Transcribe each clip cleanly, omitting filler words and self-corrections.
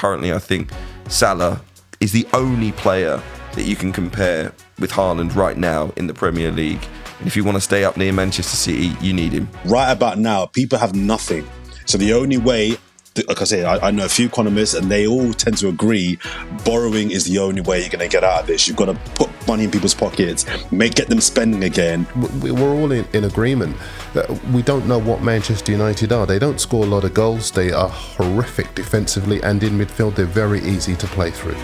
currently I think Salah is the only player that you can compare with Haaland right now in the Premier League. And if you want to stay up near Manchester City, you need him. Right about now, people have nothing. So the only way, like I say, I know a few economists and they all tend to agree borrowing is the only way you're going to get out of this. You've got to put money in people's pockets, get them spending again. We're all in agreement. We don't know what Manchester United are. They don't score a lot of goals. They are horrific defensively, and in midfield, they're very easy to play through.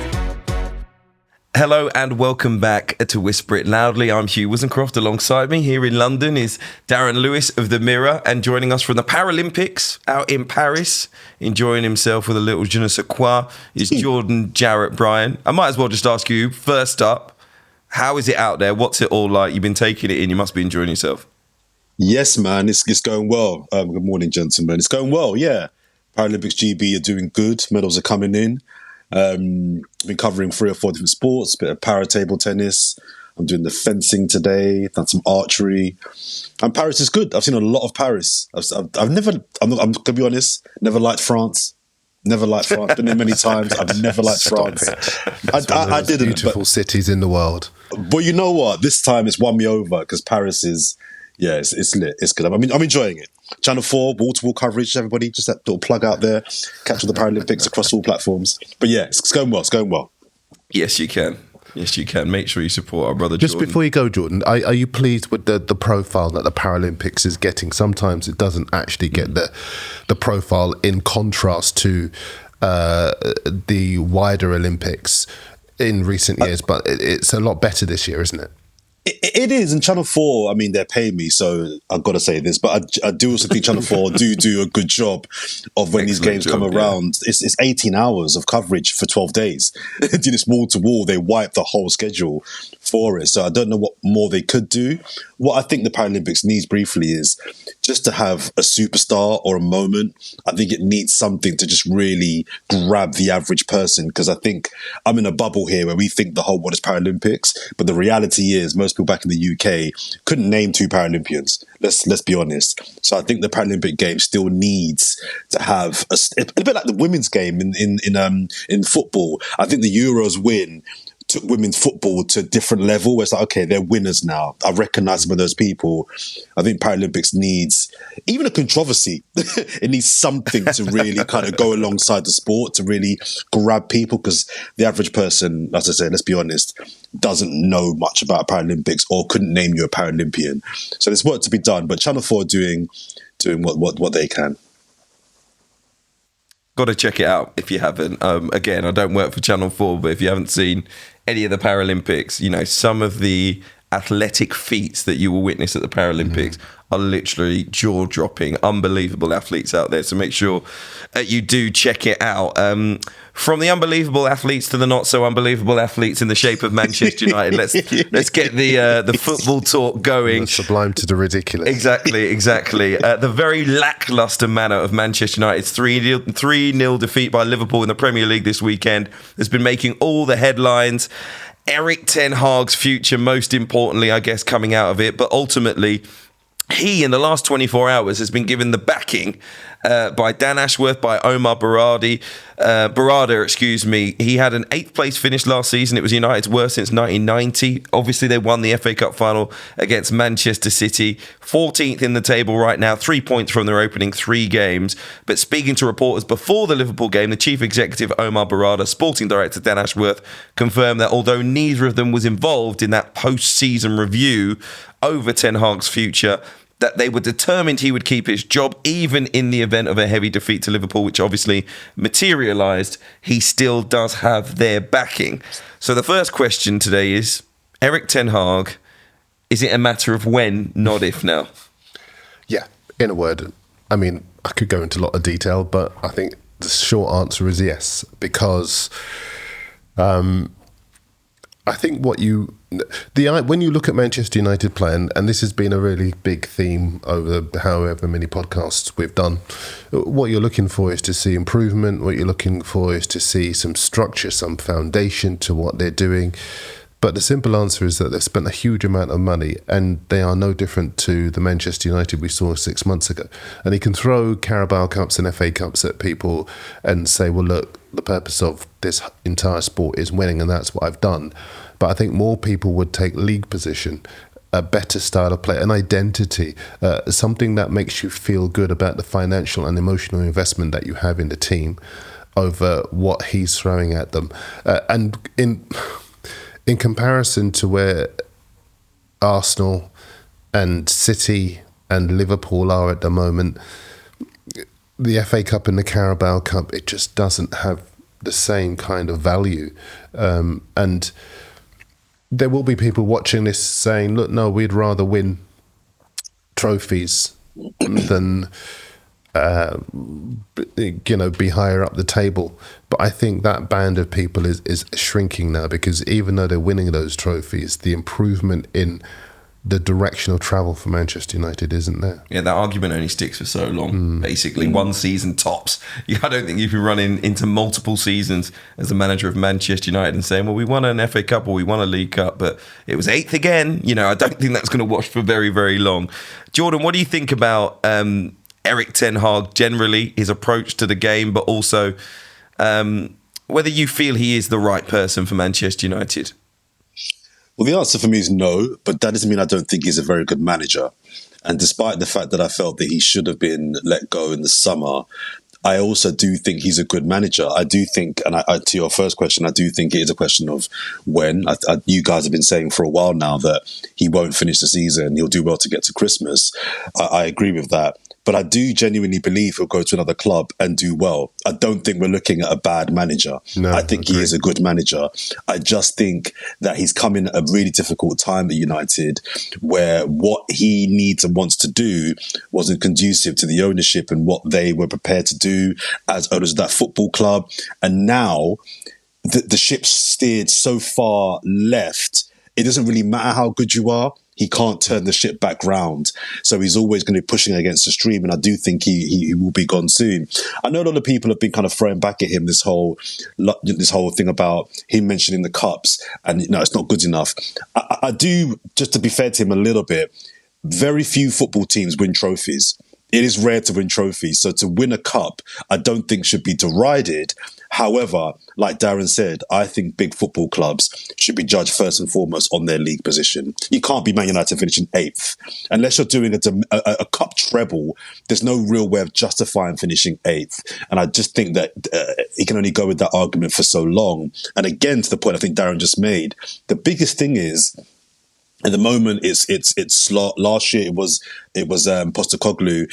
Hello and welcome back to Whisper It Loudly. I'm Hugh Woozencroft. Alongside me here in London is Darren Lewis of The Mirror, and joining us from the Paralympics out in Paris, enjoying himself with a little je ne sais quoi, is Jordan Jarrett-Bryan. I might as well just ask you, first up, how is it out there? What's it all like? You've been taking it in. You must be enjoying yourself. Yes, man. It's going well. Good morning, gentlemen. It's going well, yeah. Paralympics GB are doing good. Medals are coming in. Been covering 3 or 4 different sports, a bit of para table tennis. I'm doing the fencing today, done some archery. And Paris is good. I've seen a lot of Paris. I'm going to be honest, never liked France. Never liked France. Been there many times. I've never liked France. I didn't. Beautiful cities in the world. But you know what? This time it's won me over because Paris is, yeah, it's lit. It's good. I'm enjoying it. Channel 4, wall-to-wall coverage, everybody. Just that little plug out there. Catch all the Paralympics across all platforms. But yeah, it's going well. It's going well. Yes, you can. Yes, you can. Make sure you support our brother Just Jordan. before you go, Jordan, are you pleased with the profile that the Paralympics is getting? Sometimes it doesn't actually get the profile in contrast to the wider Olympics in recent years, but it's a lot better this year, isn't it? It is, and Channel 4, I mean, they're paying me, so I've got to say this, but I do also think Channel 4 do a good job of when these games come around. Yeah. It's 18 hours of coverage for 12 days. Do this wall to wall, they wipe the whole schedule for it. So I don't know what more they could do. What I think the Paralympics needs briefly is just to have a superstar or a moment. I think it needs something to just really grab the average person, because I think I'm in a bubble here where we think the whole world is Paralympics, but the reality is most people back in the UK couldn't name 2 Paralympians. Let's be honest. So I think the Paralympic game still needs to have a bit like the women's game in football. I think the Euros win took women's football to a different level where it's like, okay, they're winners now. I recognise some of those people. I think Paralympics needs even a controversy. It needs something to really kind of go alongside the sport to really grab people, because the average person, as I said, let's be honest, doesn't know much about Paralympics or couldn't name you a Paralympian. So there's work to be done, but Channel 4 doing what they can. Got to check it out if you haven't. Again, I don't work for Channel 4, but if you haven't seen any of the Paralympics, you know, some of the athletic feats that you will witness at the Paralympics are literally jaw-dropping, unbelievable athletes out there. So make sure you do check it out. From the unbelievable athletes to the not so unbelievable athletes in the shape of Manchester United, let's get the football talk going. The sublime to the ridiculous. Exactly. The very lacklustre manner of Manchester United's 3-0 defeat by Liverpool in the Premier League this weekend has been making all the headlines. Erik Ten Hag's future, most importantly, I guess, coming out of it. But ultimately, he, in the last 24 hours, has been given the backing by Dan Ashworth, by Omar Barada. He had an 8th place finish last season. It was United's worst since 1990. Obviously, they won the FA Cup final against Manchester City. 14th in the table right now, 3 points from their opening 3 games. But speaking to reporters before the Liverpool game, the chief executive, Omar Barada, sporting director Dan Ashworth, confirmed that although neither of them was involved in that post-season review over Ten Hag's future, that they were determined he would keep his job even in the event of a heavy defeat to Liverpool, which obviously materialised. He still does have their backing. So the first question today is, Erik Ten Hag, is it a matter of when, not if now? Yeah, in a word. I mean, I could go into a lot of detail, but I think the short answer is yes, because I think when you look at Manchester United play, and this has been a really big theme over however many podcasts we've done, what you're looking for is to see improvement. What you're looking for is to see some structure, some foundation to what they're doing. But the simple answer is that they've spent a huge amount of money, and they are no different to the Manchester United we saw 6 months ago. And he can throw Carabao Cups and FA Cups at people and say, well, look, the purpose of this entire sport is winning, and that's what I've done. But I think more people would take league position, a better style of play, an identity, something that makes you feel good about the financial and emotional investment that you have in the team over what he's throwing at them. And in comparison to where Arsenal and City and Liverpool are at the moment, the FA Cup and the Carabao Cup, it just doesn't have the same kind of value. And there will be people watching this saying, look, no, we'd rather win trophies than, be higher up the table. But I think that band of people is shrinking now, because even though they're winning those trophies, the improvement in the direction of travel for Manchester United isn't there. Yeah, that argument only sticks for so long, basically. One season tops. I don't think you can run into multiple seasons as the manager of Manchester United and saying, well, we won an FA Cup or we won a League Cup, but it was 8th again. I don't think that's going to wash for very, very long. Jordan, what do you think about Erik Ten Hag generally, his approach to the game, but also whether you feel he is the right person for Manchester United? Well, the answer for me is no, but that doesn't mean I don't think he's a very good manager. And despite the fact that I felt that he should have been let go in the summer, I also do think he's a good manager. I do think, and to your first question, I do think it is a question of when. You guys have been saying for a while now that he won't finish the season. He'll do well to get to Christmas. I agree with that. But I do genuinely believe he'll go to another club and do well. I don't think we're looking at a bad manager. No, I think he is a good manager. I just think that he's come in at a really difficult time at United, where what he needs and wants to do wasn't conducive to the ownership and what they were prepared to do as owners of that football club. And now the ship's steered so far left, it doesn't really matter how good you are. He can't turn the ship back round. So he's always going to be pushing against the stream. And I do think he will be gone soon. I know a lot of people have been kind of throwing back at him this whole thing about him mentioning the cups and, it's not good enough. I do, just to be fair to him a little bit, very few football teams win trophies. It is rare to win trophies. So to win a cup, I don't think should be derided. However, like Darren said, I think big football clubs should be judged first and foremost on their league position. You can't be Man United finishing 8th. Unless you're doing a cup treble, there's no real way of justifying finishing 8th. And I just think that he can only go with that argument for so long. And again, to the point I think Darren just made, the biggest thing is, at the moment, it's Slot. Last year, it was Postecoglou.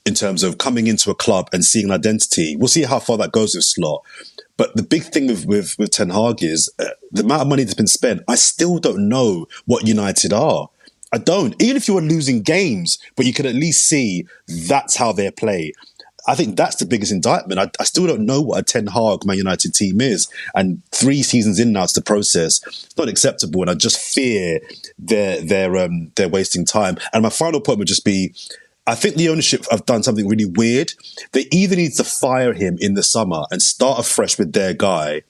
In terms of coming into a club and seeing an identity, we'll see how far that goes with Slot. But the big thing with Ten Hag is the amount of money that's been spent. I still don't know what United are. I don't. Even if you were losing games, but you could at least see that's how they play. I think that's the biggest indictment. I still don't know what a Ten Hag Man United team is. And 3 seasons in now to the process, it's not acceptable. And I just fear they're wasting time. And my final point would just be, I think the ownership have done something really weird. They either need to fire him in the summer and start afresh with their guy,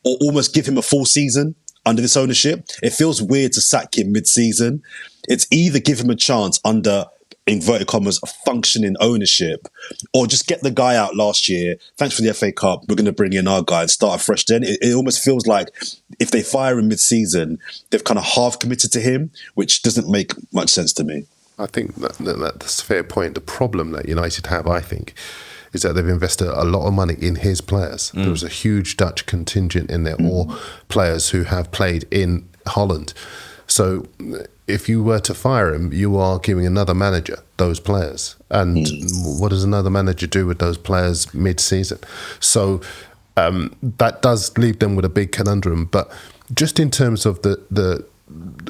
or almost give him a full season under this ownership. It feels weird to sack him mid-season. It's either give him a chance under, inverted commas, functioning ownership, or just get the guy out last year. Thanks for the FA Cup. We're going to bring in our guy and start afresh then. It almost feels like if they fire him mid-season, they've kind of half committed to him, which doesn't make much sense to me. I think that's a fair point. The problem that United have, I think, is that they've invested a lot of money in his players. There was a huge Dutch contingent in there, or players who have played in Holland. So if you were to fire him, you are giving another manager those players. And what does another manager do with those players mid-season? So that does leave them with a big conundrum. But just in terms of the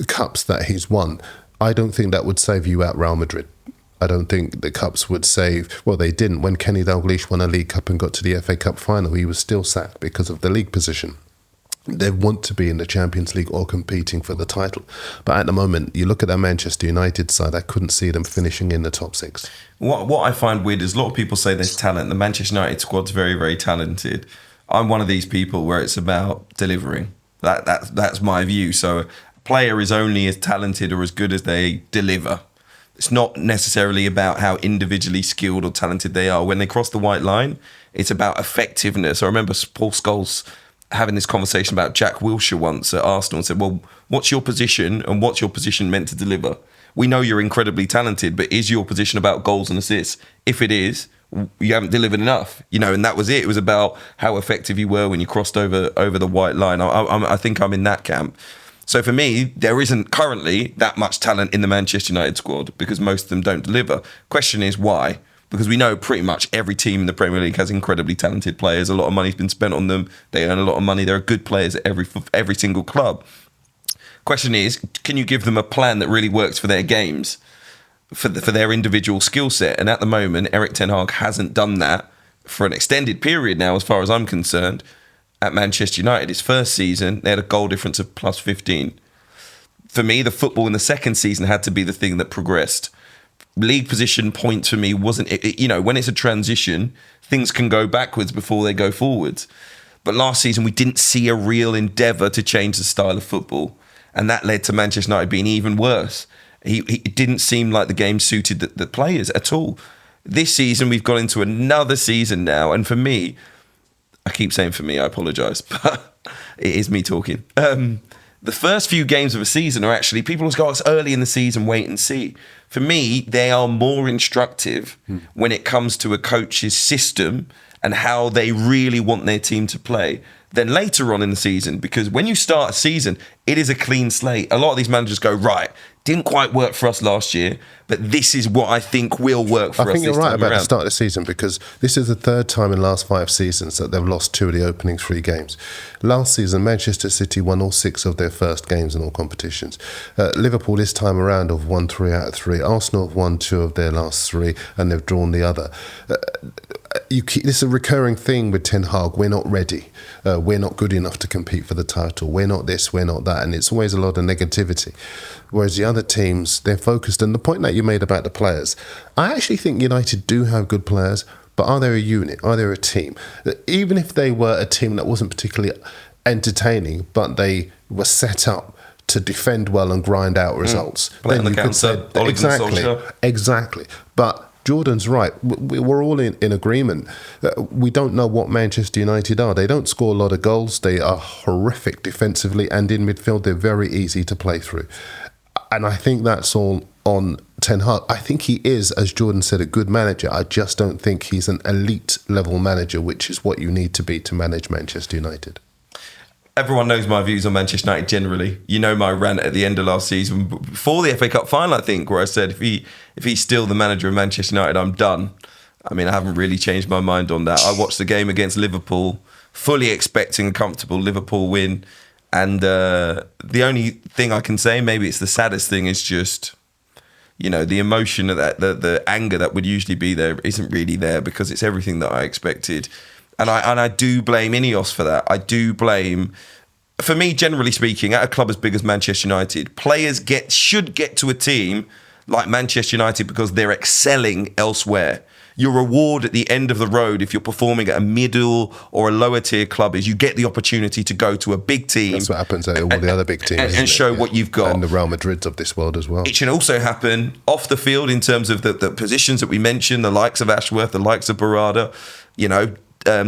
cups that he's won, I don't think that would save you out Real Madrid. I don't think the cups would save... Well, they didn't. When Kenny Dalglish won a League Cup and got to the FA Cup final, he was still sacked because of the league position. They want to be in the Champions League or competing for the title. But at the moment, you look at that Manchester United side, I couldn't see them finishing in the top 6. What I find weird is a lot of people say there's talent. The Manchester United squad's very, very talented. I'm one of these people where it's about delivering. That's my view. So... player is only as talented or as good as they deliver. It's not necessarily about how individually skilled or talented they are. When they cross the white line, it's about effectiveness. I remember Paul Scholes having this conversation about Jack Wilshere once at Arsenal and said, well, what's your position and what's your position meant to deliver? We know you're incredibly talented, but is your position about goals and assists? If it is, you haven't delivered enough, and that was it. It was about how effective you were when you crossed over the white line. I think I'm in that camp. So for me, there isn't currently that much talent in the Manchester United squad because most of them don't deliver. Question is why? Because we know pretty much every team in the Premier League has incredibly talented players. A lot of money's been spent on them. They earn a lot of money. There are good players at every single club. Question is, can you give them a plan that really works for their games, for their individual skill set? And at the moment, Erik Ten Hag hasn't done that for an extended period now, as far as I'm concerned. At Manchester United, his first season, they had a goal difference of plus 15. For me, the football in the second season had to be the thing that progressed. League position points for me wasn't, when it's a transition, things can go backwards before they go forwards. But last season, we didn't see a real endeavour to change the style of football. And that led to Manchester United being even worse. It didn't seem like the game suited the players at all. This season, we've got into another season now. And for me, I keep saying for me, I apologise, but it is me talking. The first few games of a season are actually, people always go, it's early in the season, wait and see. For me, they are more instructive when it comes to a coach's system and how they really want their team to play than later on in the season. Because when you start a season, it is a clean slate. A lot of these managers go, right, didn't quite work for us last year, but this is what I think will work for us this time around. I think you're right about the start of the season, because this is the third time in the last 5 seasons that they've lost 2 of the opening 3 games. Last season, Manchester City won all 6 of their first games in all competitions. Liverpool this time around have won 3 out of 3. Arsenal have won 2 of their last 3, and they've drawn the other. This is a recurring thing with Ten Hag. We're not ready. We're not good enough to compete for the title. We're not this, we're not that. And it's always a lot of negativity. Whereas the other teams, they're focused. And the point that you made about the players, I actually think United do have good players, but are they a unit? Are they a team? Even if they were a team that wasn't particularly entertaining, but they were set up to defend well and grind out results. Play on the counter, exactly. But Jordan's right. We're all in agreement. We don't know what Manchester United are. They don't score a lot of goals. They are horrific defensively, and in midfield, they're very easy to play through. And I think that's all on Ten Hag. I think he is, as Jordan said, a good manager. I just don't think he's an elite level manager, which is what you need to be to manage Manchester United. Everyone knows my views on Manchester United generally. You know my rant at the end of last season, before the FA Cup final, I think, where I said if he's still the manager of Manchester United, I'm done. I mean, I haven't really changed my mind on that. I watched the game against Liverpool, fully expecting a comfortable Liverpool win. And the only thing I can say, maybe it's the saddest thing, is just, the emotion of that, the anger that would usually be there isn't really there, because it's everything that I expected. And I do blame Ineos for that. I do blame, for me, generally speaking, at a club as big as Manchester United, players should get to a team like Manchester United because they're excelling elsewhere. Your reward at the end of the road, if you're performing at a middle or a lower tier club, is you get the opportunity to go to a big team. That's what happens at all the other big teams. And show what you've got. And the Real Madrids of this world as well. It should also happen off the field in terms of the positions that we mentioned, the likes of Ashworth, the likes of Barada,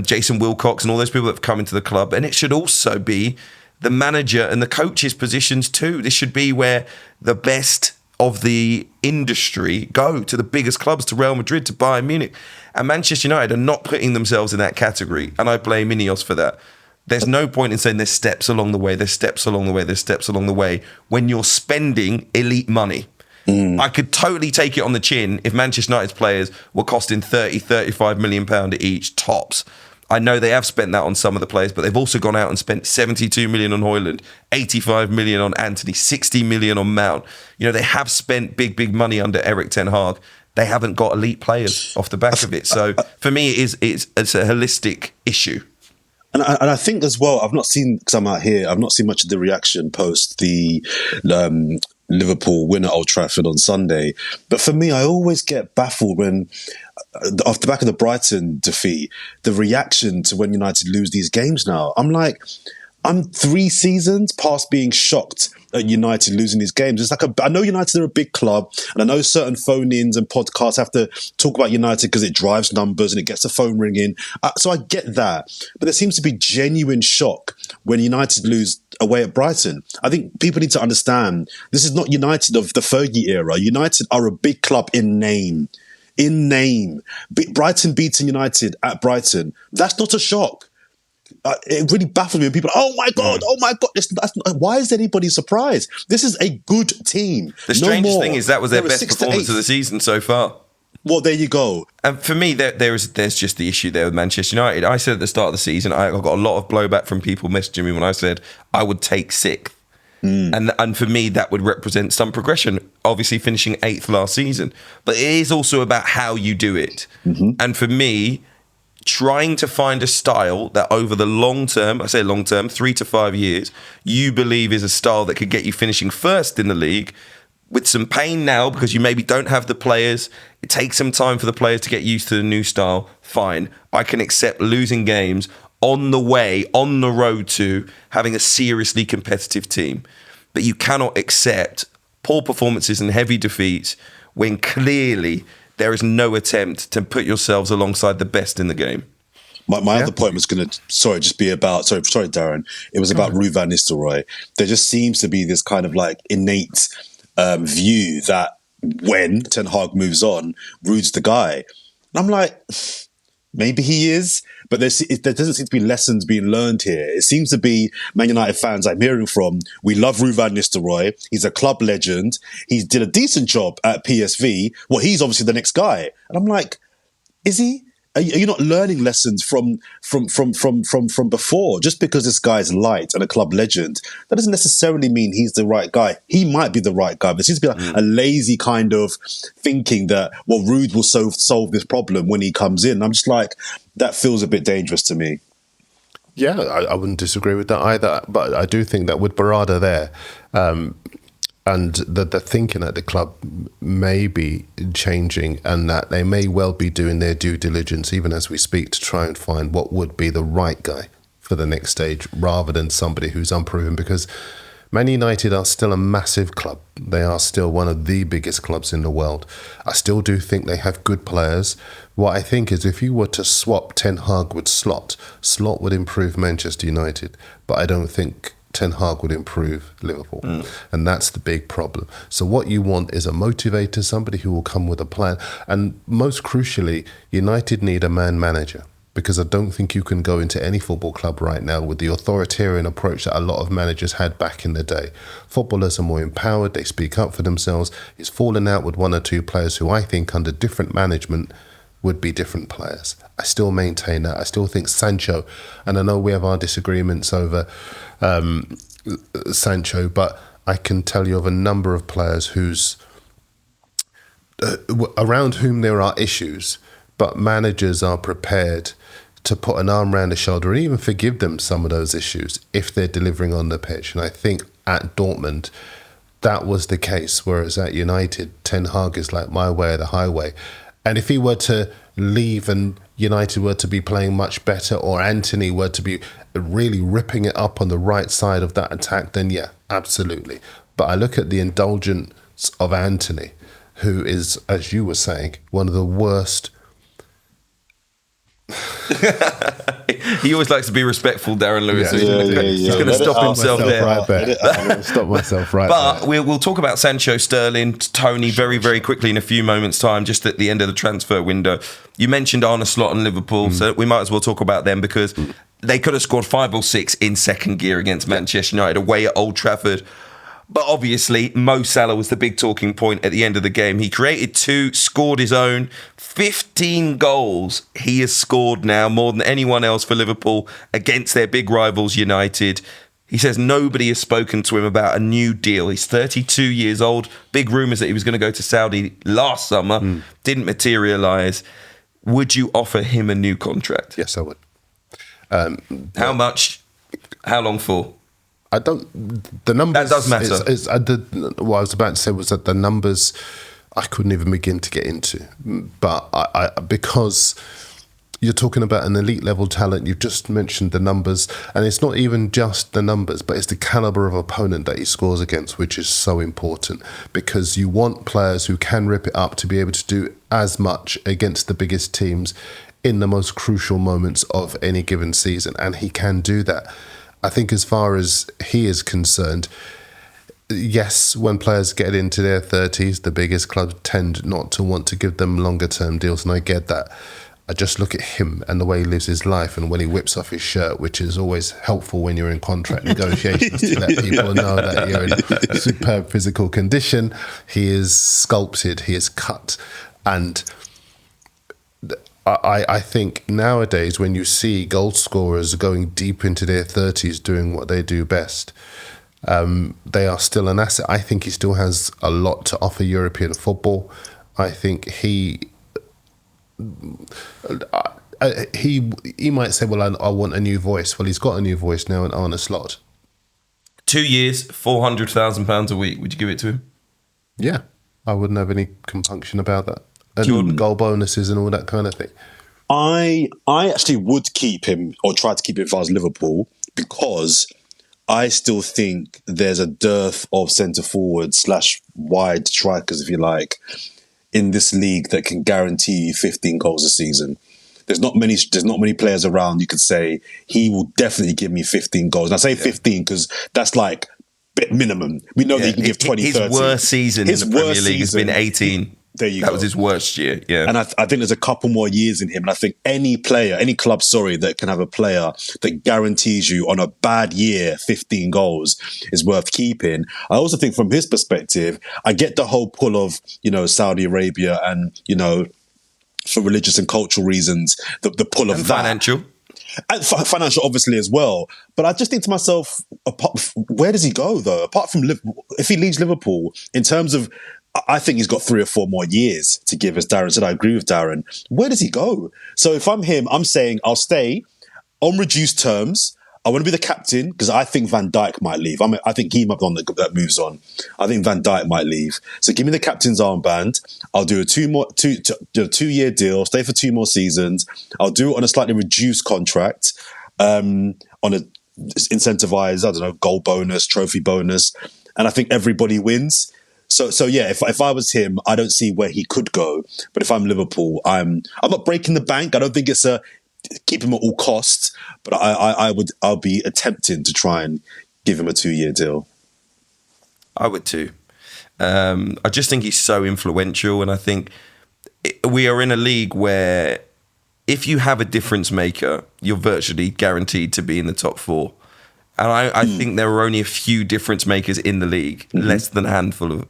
Jason Wilcox and all those people that have come into the club. And it should also be the manager and the coach's positions too. This should be where the best of the industry go to the biggest clubs, to Real Madrid, to Bayern Munich. And Manchester United are not putting themselves in that category. And I blame Ineos for that. There's no point in saying there's steps along the way, there's steps along the way, there's steps along the way, when you're spending elite money. I could totally take it on the chin if Manchester United's players were costing 30, 35 million pound each, tops. I know they have spent that on some of the players, but they've also gone out and spent 72 million on Højlund, 85 million on Antony, 60 million on Mount. They have spent big money under Erik Ten Hag. They haven't got elite players off the back of it. So for me, it's a holistic issue. And I think as well, I've not seen, because I'm out here, I've not seen much of the reaction post the Liverpool win at Old Trafford on Sunday. But for me, I always get baffled when, off the back of the Brighton defeat, the reaction to when United lose these games now. I'm 3 seasons past being shocked at United losing these games. It's like I know United are a big club, and I know certain phone-ins and podcasts have to talk about United because it drives numbers and it gets the phone ringing. So I get that, but there seems to be genuine shock when United lose away at Brighton. I think people need to understand this is not United of the Fergie era. United are a big club in name. Brighton beating United at Brighton, that's not a shock. It really baffles me when people are, oh my God. Why is anybody surprised? This is a good team. The strangest thing is that was their best performance of the season so far. Well, there you go. And for me, there's just the issue there with Manchester United. I said at the start of the season, I got a lot of blowback from people messaging me when I said I would take 6th. And for me, that would represent some progression, obviously finishing 8th last season. But it is also about how you do it. Mm-hmm. And for me, trying to find a style that over the long term, I say long term, 3 to 5 years, you believe is a style that could get you finishing first in the league with some pain now because you maybe don't have the players. It takes some time for the players to get used to the new style. Fine. I can accept losing games on the road to having a seriously competitive team. But you cannot accept poor performances and heavy defeats when clearly there is no attempt to put yourselves alongside the best in the game. My other point was going to, sorry, Darren. It was about Ruud van Nistelrooy. There just seems to be this kind of like innate view that when Ten Hag moves on, Ruud's the guy. And I'm like, maybe he is, but there doesn't seem to be lessons being learned here. It seems to be Man United fans I'm hearing from, we love Ruud van Nistelrooy. He's a club legend. He did a decent job at PSV. Well, he's obviously the next guy. And I'm like, is he? Are you not learning lessons from before? Just because this guy's light and a club legend, that doesn't necessarily mean he's the right guy. He might be the right guy, but there seems to be like a lazy kind of thinking that, well, Ruud will solve this problem when he comes in. I'm just like, that feels a bit dangerous to me. Yeah, I wouldn't disagree with that either. But I do think that with Barada there, and the thinking at the club may be changing, and that they may well be doing their due diligence, even as we speak, to try and find what would be the right guy for the next stage, rather than somebody who's unproven. Because Man United are still a massive club. They are still one of the biggest clubs in the world. I still do think they have good players. What I think is if you were to swap Ten Hag with Slot would improve Manchester United, but I don't think Ten Hag would improve Liverpool. And that's the big problem. So what you want is a motivator, somebody who will come with a plan. And most crucially, United need a man manager, because I don't think you can go into any football club right now with the authoritarian approach that a lot of managers had back in the day. Footballers are more empowered, they speak up for themselves. He's fallen out with 1 or 2 players who I think under different management would be different players. I still maintain that. I still think Sancho, and I know we have our disagreements over Sancho, but I can tell you of a number of players whose around whom there are issues, but managers are prepared to put an arm around the shoulder and even forgive them some of those issues if they're delivering on the pitch. And I think at Dortmund, that was the case, whereas at United, Ten Hag is like my way or the highway. And if he were to leave and United were to be playing much better, or Anthony were to be really ripping it up on the right side of that attack, then yeah, absolutely. But I look at the indulgence of Anthony, who is, as you were saying, one of the worst. He always likes to be respectful, Darren Lewis. He's going to stop himself there. I'm going to stop myself right But we'll talk about Sancho, Sterling, Toney very, very quickly in a few moments' time, just at the end of the transfer window. You mentioned Arne Slot and Liverpool, so we might as well talk about them, because they could have scored 5 or 6 in second gear against Manchester United away at Old Trafford. But obviously, Mo Salah was the big talking point at the end of the game. He created 2, scored his own. 15 goals he has scored now, more than anyone else for Liverpool against their big rivals United. He says nobody has spoken to him about a new deal. He's 32 years old. Big rumours that he was going to go to Saudi last summer. Didn't materialise. Would you offer him a new contract? Yes, I would. How much? How long for? I don't. The numbers. That does matter. What I was about to say was that the numbers I couldn't even begin to get into, but I because you're talking about an elite level talent. You've just mentioned the numbers, and it's not even just the numbers, but it's the caliber of opponent that he scores against, which is so important, because you want players who can rip it up to be able to do as much against the biggest teams in the most crucial moments of any given season, and he can do that. I think as far as he is concerned, yes, when players get into their 30s, the biggest clubs tend not to want to give them longer term deals, and I get that. I just look at him and the way he lives his life, and when he whips off his shirt, which is always helpful when you're in contract negotiations to let people know that you're in a superb physical condition. He is sculpted, he is cut. And I think nowadays when you see goal scorers going deep into their 30s doing what they do best, they are still an asset. I think he still has a lot to offer European football. I think he might say, well, I want a new voice. Well, he's got a new voice now in Arne Slot. 2 years, £400,000 a week. Would you give it to him? Yeah, I wouldn't have any compunction about that. And goal bonuses and all that kind of thing. I actually would keep him, or try to keep him if I was Liverpool, because I still think there's a dearth of centre forward / wide strikers, if you like, in this league that can guarantee you 15 goals a season. There's not many players around you could say he will definitely give me 15 goals. And I say 15 because that's like minimum. We know that he can give 20, 30. His worst season in the Premier League has been 18. There you go. That was his worst year, yeah. And I think there's a couple more years in him. And I think any club, that can have a player that guarantees you on a bad year 15 goals is worth keeping. I also think from his perspective, I get the whole pull of, Saudi Arabia and, for religious and cultural reasons, the pull of and that. Financial. And financial, obviously, as well. But I just think to myself, where does he go, though? Apart from if he leaves Liverpool, in terms of, I think he's got 3 or 4 more years to give, as Darren said. I agree with Darren. Where does he go? So if I'm him, I'm saying I'll stay on reduced terms. I want to be the captain because I think Van Dijk might leave. I think he might be on that moves on. I think Van Dijk might leave. So give me the captain's armband. I'll do a 2-year deal, stay for 2 more seasons. I'll do it on a slightly reduced contract, on a incentivized, I don't know, goal bonus, trophy bonus. And I think everybody wins. So yeah, if I was him, I don't see where he could go. But if I'm Liverpool, I'm not breaking the bank. I don't think it's keep him at all costs. But I'll be attempting to try and give him a 2-year deal. I would too. I just think he's so influential, and I think we are in a league where if you have a difference maker, you're virtually guaranteed to be in the top 4. And I think there are only a few difference makers in the league, less than a handful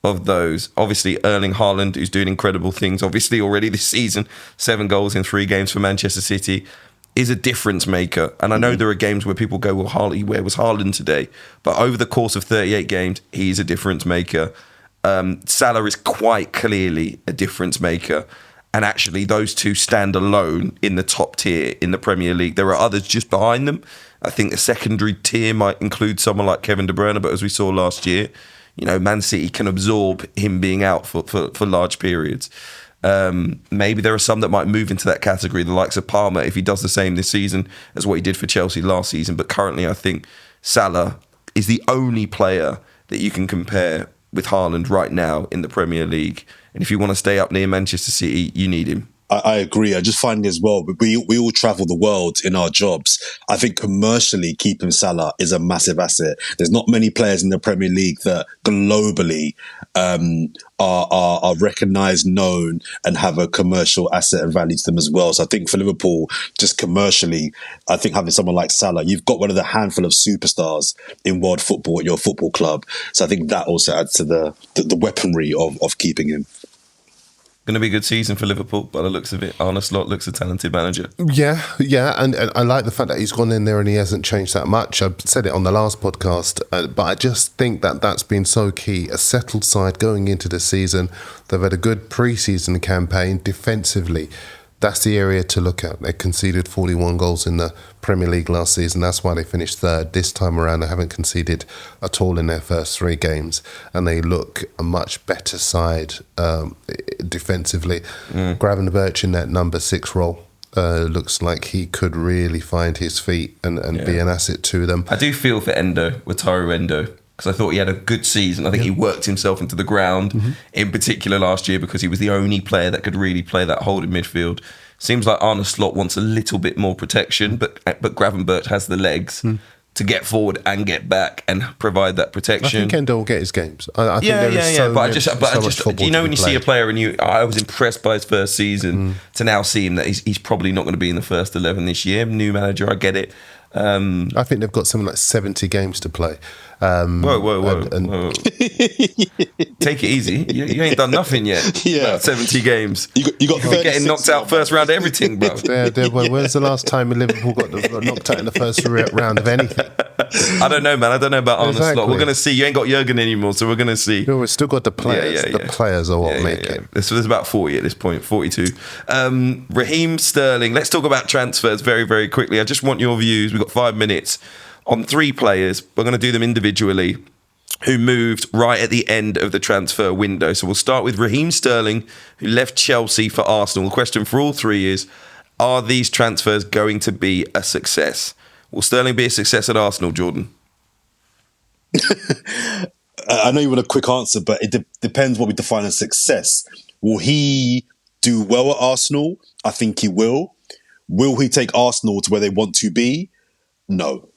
of those. Obviously, Erling Haaland, who's doing incredible things, obviously already this season, 7 goals in 3 games for Manchester City, is a difference maker. And I know there are games where people go, well, where was Haaland today? But over the course of 38 games, he's a difference maker. Salah is quite clearly a difference maker. And actually, those two stand alone in the top tier in the Premier League. There are others just behind them. I think the secondary tier might include someone like Kevin De Bruyne, but as we saw last year, Man City can absorb him being out for large periods. Maybe there are some that might move into that category, the likes of Palmer, if he does the same this season as what he did for Chelsea last season. But currently, I think Salah is the only player that you can compare with Haaland right now in the Premier League. And if you want to stay up near Manchester City, you need him. I agree. I just find as well, we all travel the world in our jobs. I think commercially keeping Salah is a massive asset. There's not many players in the Premier League that globally are recognised, known, and have a commercial asset and value to them as well. So I think for Liverpool, just commercially, I think having someone like Salah, you've got one of the handful of superstars in world football at your football club. So I think that also adds to the weaponry of keeping him. Going to be a good season for Liverpool by the looks of it. Arne Slot looks a talented manager. Yeah, and I like the fact that he's gone in there and he hasn't changed that much. I said it on the last podcast, but I just think that that's been so key. A settled side going into the season. They've had a good pre-season campaign defensively. That's the area to look at. They conceded 41 goals in the Premier League last season. That's why they finished 3rd. This time around, they haven't conceded at all in their first 3 games. And they look a much better side defensively. Gravenberch in that number 6 role looks like he could really find his feet and be an asset to them. I do feel for Wataru Endo, because I thought he had a good season. I think he worked himself into the ground, in particular last year, because he was the only player that could really play that holding midfield. Seems like Arne Slot wants a little bit more protection, but Gravenberch has the legs to get forward and get back and provide that protection. I think Endo will get his games. I think there is so But I much just, football you know, to when be you see a played. player and I was impressed by his first season to now see him that he's probably not going to be in the first 11 this year. New manager, I get it. I think they've got something like 70 games to play. Whoa. Take it easy. You ain't done nothing yet. Yeah. 70 games. You got You're getting knocked out first round everything, bro. When's the last time Liverpool got knocked out in the first round of anything? I don't know, man. I don't know about Arne Slot. Exactly. We're going to see. You ain't got Jurgen anymore, so we're going to see. No, we've still got the players. Yeah. The players are what make it. There's about 40 at this point, 42. Raheem Sterling. Let's talk about transfers very, very quickly. I just want your views. We've got 5 minutes on 3 players. We're going to do them individually who moved right at the end of the transfer window. So we'll start with Raheem Sterling, who left Chelsea for Arsenal. The question for all 3 is, are these transfers going to be a success? Will Sterling be a success at Arsenal, Jordan? I know you want a quick answer, but it depends what we define as success. Will he do well at Arsenal? I think he will. Will he take Arsenal to where they want to be? No.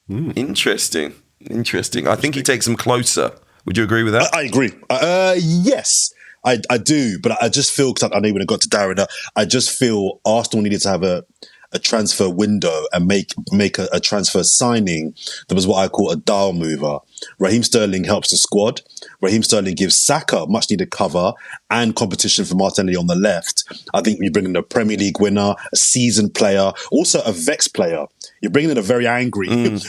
Interesting. I think he takes them closer. Would you agree with that? I agree. Yes, I do. But I just feel, because I know when I got to Darren, I just feel Arsenal needed to have a transfer window and make a transfer signing that was what I call a dial mover. Raheem Sterling helps the squad. Raheem Sterling gives Saka much needed cover and competition for Martinelli on the left. I think you bring in a Premier League winner, a seasoned player, also a vexed player. You're bringing in a very angry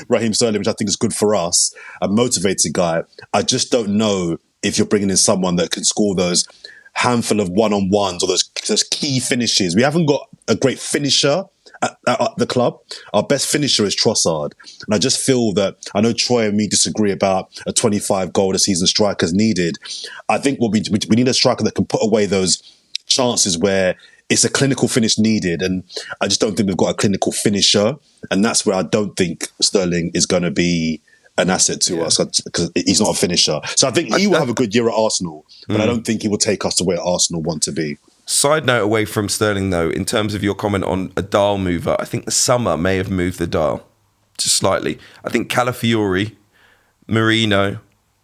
Raheem Sterling, which I think is good for us, a motivated guy. I just don't know if you're bringing in someone that can score those handful of one-on-ones or those key finishes. We haven't got a great finisher at the club. Our best finisher is Trossard. And I just feel that, I know Troy and me disagree about a 25 goal a season striker is needed. I think what we need a striker that can put away those chances where it's a clinical finish needed. And I just don't think we've got a clinical finisher. And that's where I don't think Sterling is going to be an asset to us, because he's not a finisher. So I think he will have a good year at Arsenal, but I don't think he will take us to where Arsenal want to be. Side note away from Sterling, though, in terms of your comment on a dial mover, I think the summer may have moved the dial just slightly. I think Calafiori, Merino,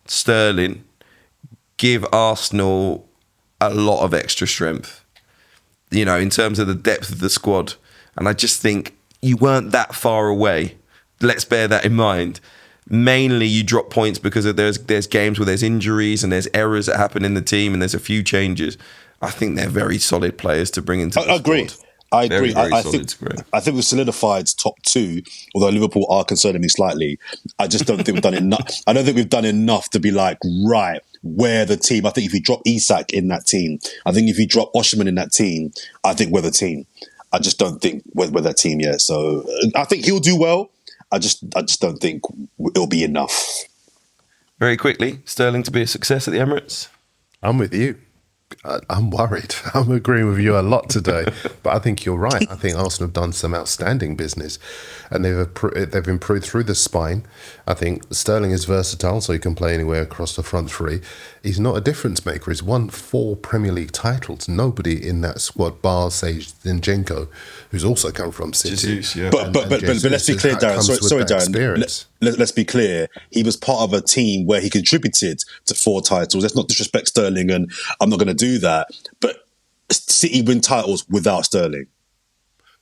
Sterling give Arsenal a lot of extra strength, you know, in terms of the depth of the squad. And I just think you weren't that far away. Let's bear that in mind. Mainly you drop points because of there's games where there's injuries and there's errors that happen in the team and there's a few changes. I think they're very solid players to bring into the squad. Agree. I agree. Very I solid think we've solidified top 2, although Liverpool are concerning me slightly. I just don't think we've done enough. I don't think we've done enough to be like, right, we're the team. I think if you drop Isak in that team, I think if you drop Osimhen in that team, I think we're the team. I just don't think we're that team yet. So I think he'll do well. I just don't think it'll be enough. Very quickly, Sterling to be a success at the Emirates? I'm with you. I'm worried. I'm agreeing with you a lot today, but I think you're right. I think Arsenal have done some outstanding business, and they've improved through the spine. I think Sterling is versatile, so he can play anywhere across the front 3. He's not a difference maker. He's won 4 Premier League titles. Nobody in that squad, bar Sage Zinchenko, who's also come from City. Jesus, yeah. But let's be clear, Darren. Sorry, Darren. Let's be clear. He was part of a team where he contributed to 4 titles. Let's not disrespect Sterling, and I'm not going to do that. But City win titles without Sterling.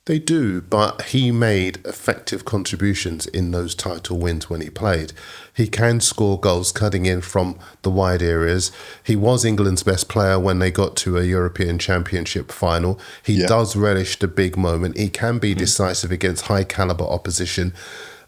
They do, but he made effective contributions in those title wins when he played. He can score goals cutting in from the wide areas. He was England's best player when they got to a European Championship final. He does relish the big moment. He can be decisive against high caliber opposition.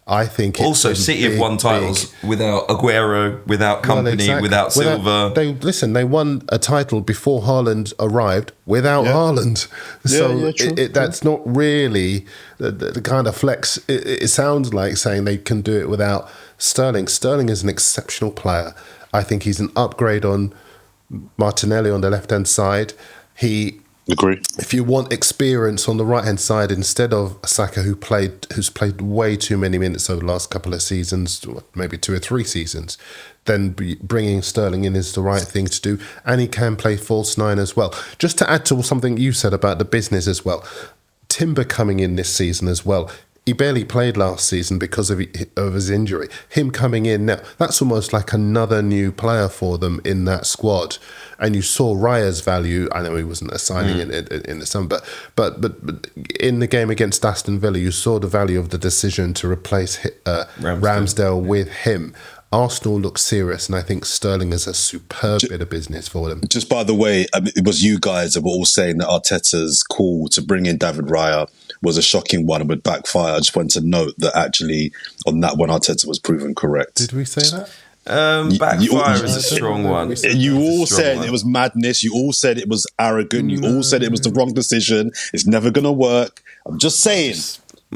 I think also City have won titles without Aguero, without Company, without Silva. They won a title before Haaland arrived without Haaland. So that's not really the kind of flex. It sounds like saying they can do it without Sterling. Sterling is an exceptional player. I think he's an upgrade on Martinelli on the left-hand side. He Agree. If you want experience on the right-hand side instead of Saka, who's played way too many minutes over the last couple of seasons, maybe 2 or 3 seasons, then bringing Sterling in is the right thing to do. And he can play false 9 as well. Just to add to something you said about the business as well, Timber coming in this season as well. He barely played last season because of his injury. Him coming in now, that's almost like another new player for them in that squad. And you saw Raya's value. I know he wasn't a signing in the summer, but in the game against Aston Villa, you saw the value of the decision to replace Ramsdale with him. Arsenal look serious, and I think Sterling is a superb bit of business for them. Just by the way, it was you guys that were all saying that Arteta's call to bring in David Raya was a shocking one and would backfire. I just wanted to note that actually on that one, Arteta was proven correct. Did we say that? Backfire is a strong one. You all said it was madness. You all said it was arrogant. You all said it was the wrong decision. It's never going to work. I'm just saying.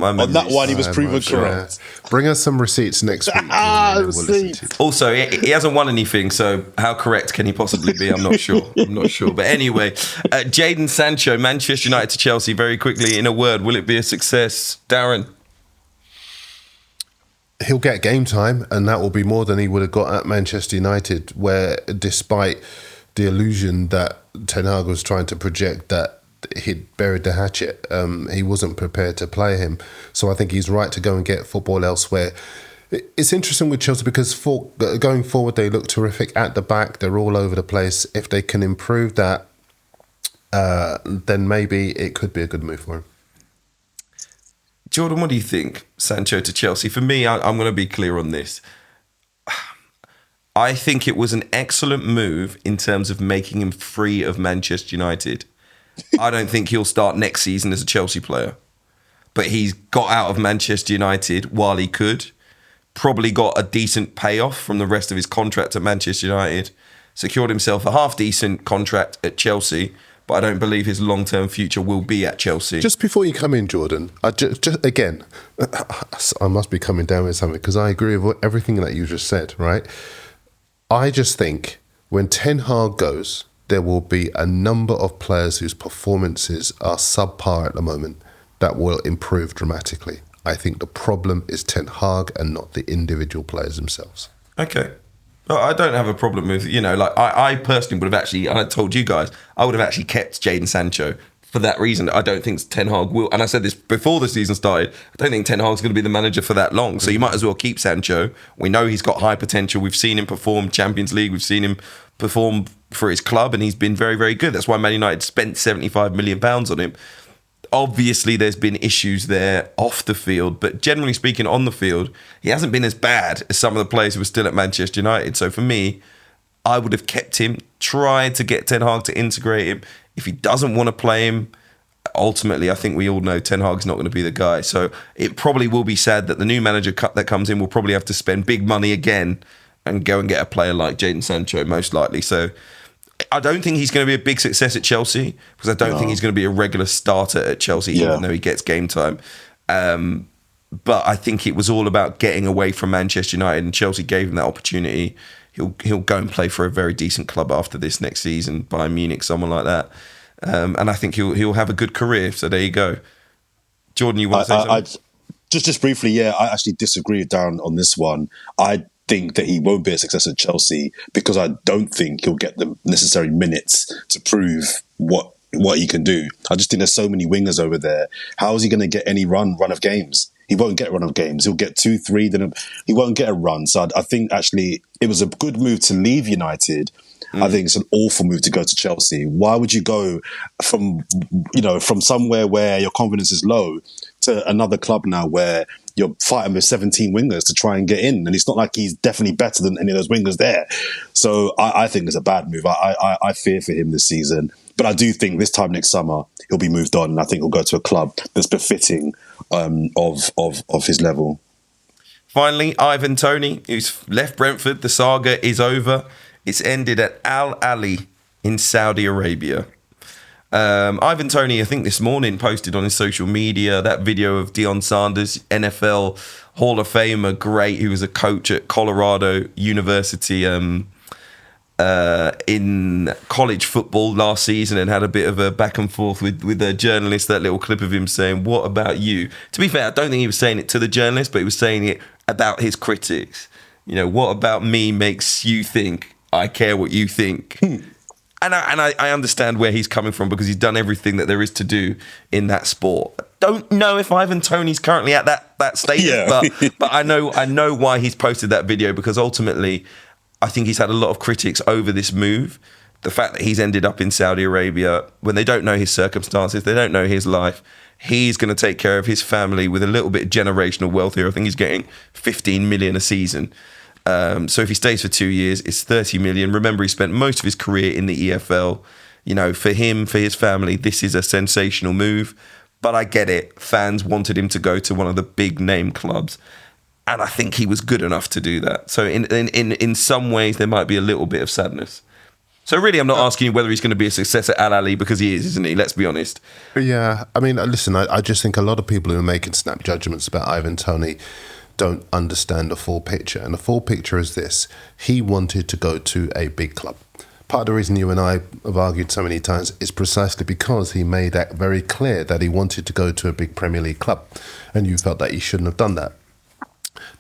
On that one, he was proven correct. Bring us some receipts next week. Also, he hasn't won anything, so how correct can he possibly be? I'm not sure. But anyway, Jadon Sancho, Manchester United to Chelsea, very quickly, in a word, will it be a success? Darren? He'll get game time, and that will be more than he would have got at Manchester United, where despite the illusion that Ten Hag was trying to project that he'd buried the hatchet, he wasn't prepared to play him. So I think he's right to go and get football elsewhere. It's interesting with Chelsea because going forward, they look terrific at the back. They're all over the place. If they can improve that, then maybe it could be a good move for him. Jordan, what do you think? Sancho to Chelsea. For me, I'm going to be clear on this. I think it was an excellent move in terms of making him free of Manchester United. I don't think he'll start next season as a Chelsea player. But he's got out of Manchester United while he could. Probably got a decent payoff from the rest of his contract at Manchester United. Secured himself a half-decent contract at Chelsea. But I don't believe his long-term future will be at Chelsea. Just before you come in, Jordan, again, I must be coming down with something because I agree with everything that you just said, right? I just think when Ten Hag goes, there will be a number of players whose performances are subpar at the moment that will improve dramatically. I think the problem is Ten Hag and not the individual players themselves. Okay. I don't have a problem with, I personally would have actually, I told you guys, I would have actually kept Jadon Sancho for that reason. I don't think Ten Hag will, and I said this before the season started, I don't think Ten Hag's going to be the manager for that long. So you might as well keep Sancho. We know he's got high potential. We've seen him perform Champions League. We've seen him perform for his club, and he's been very, very good. That's why Man United spent £75 million on him. Obviously, there's been issues there off the field, but generally speaking, on the field, he hasn't been as bad as some of the players who were still at Manchester United. So for me, I would have kept him, tried to get Ten Hag to integrate him. If he doesn't want to play him, ultimately, I think we all know Ten Hag's not going to be the guy. So it probably will be sad that the new manager that comes in will probably have to spend big money again and go and get a player like Jadon Sancho, most likely. So I don't think he's going to be a big success at Chelsea because I don't think he's going to be a regular starter at Chelsea, even though he gets game time. But I think it was all about getting away from Manchester United, and Chelsea gave him that opportunity. He'll go and play for a very decent club after this next season, Bayern Munich, someone like that. And I think he'll have a good career. So there you go. Jordan, you want to say something? Just briefly, I actually disagree with Darren on this one. I think that he won't be a success at Chelsea because I don't think he'll get the necessary minutes to prove what he can do. I just think there's so many wingers over there. How is he going to get any run of games? He won't get a run of games. He'll get 2, 3, then he won't get a run. So I think actually it was a good move to leave United. I think it's an awful move to go to Chelsea. Why would you go from somewhere where your confidence is low to another club now where you're fighting with 17 wingers to try and get in? And it's not like he's definitely better than any of those wingers there. So I think it's a bad move. I fear for him this season. But I do think this time next summer, he'll be moved on. And I think he'll go to a club that's befitting of his level. Finally, Ivan Toney, who's left Brentford. The saga is over. It's ended at Al Ahly in Saudi Arabia. Ivan Toney, I think this morning, posted on his social media that video of Deion Sanders, NFL Hall of Famer, great, who was a coach at Colorado University. in college football last season and had a bit of a back and forth with a journalist, that little clip of him saying, "What about you?" To be fair, I don't think he was saying it to the journalist, but he was saying it about his critics. You know, what about me makes you think I care what you think? And I understand where he's coming from, because he's done everything that there is to do in that sport. Don't know if Ivan Toney's currently at that status, but I know why he's posted that video, because ultimately I think he's had a lot of critics over this move. The fact that he's ended up in Saudi Arabia when they don't know his circumstances, they don't know his life. He's going to take care of his family with a little bit of generational wealth here. I think he's getting 15 million a season. So if he stays for 2 years, it's 30 million. Remember, he spent most of his career in the EFL. You know, for him, for his family, this is a sensational move. But I get it. Fans wanted him to go to one of the big name clubs. And I think he was good enough to do that. So in some ways, there might be a little bit of sadness. So really, I'm not asking you whether he's going to be a success at Al Ahly, because he is, isn't he? Let's be honest. Yeah. I mean, listen, I just think a lot of people who are making snap judgments about Ivan Toney don't understand the full picture. And the full picture is this. He wanted to go to a big club. Part of the reason you and I have argued so many times is precisely because he made that very clear that he wanted to go to a big Premier League club. And you felt that he shouldn't have done that.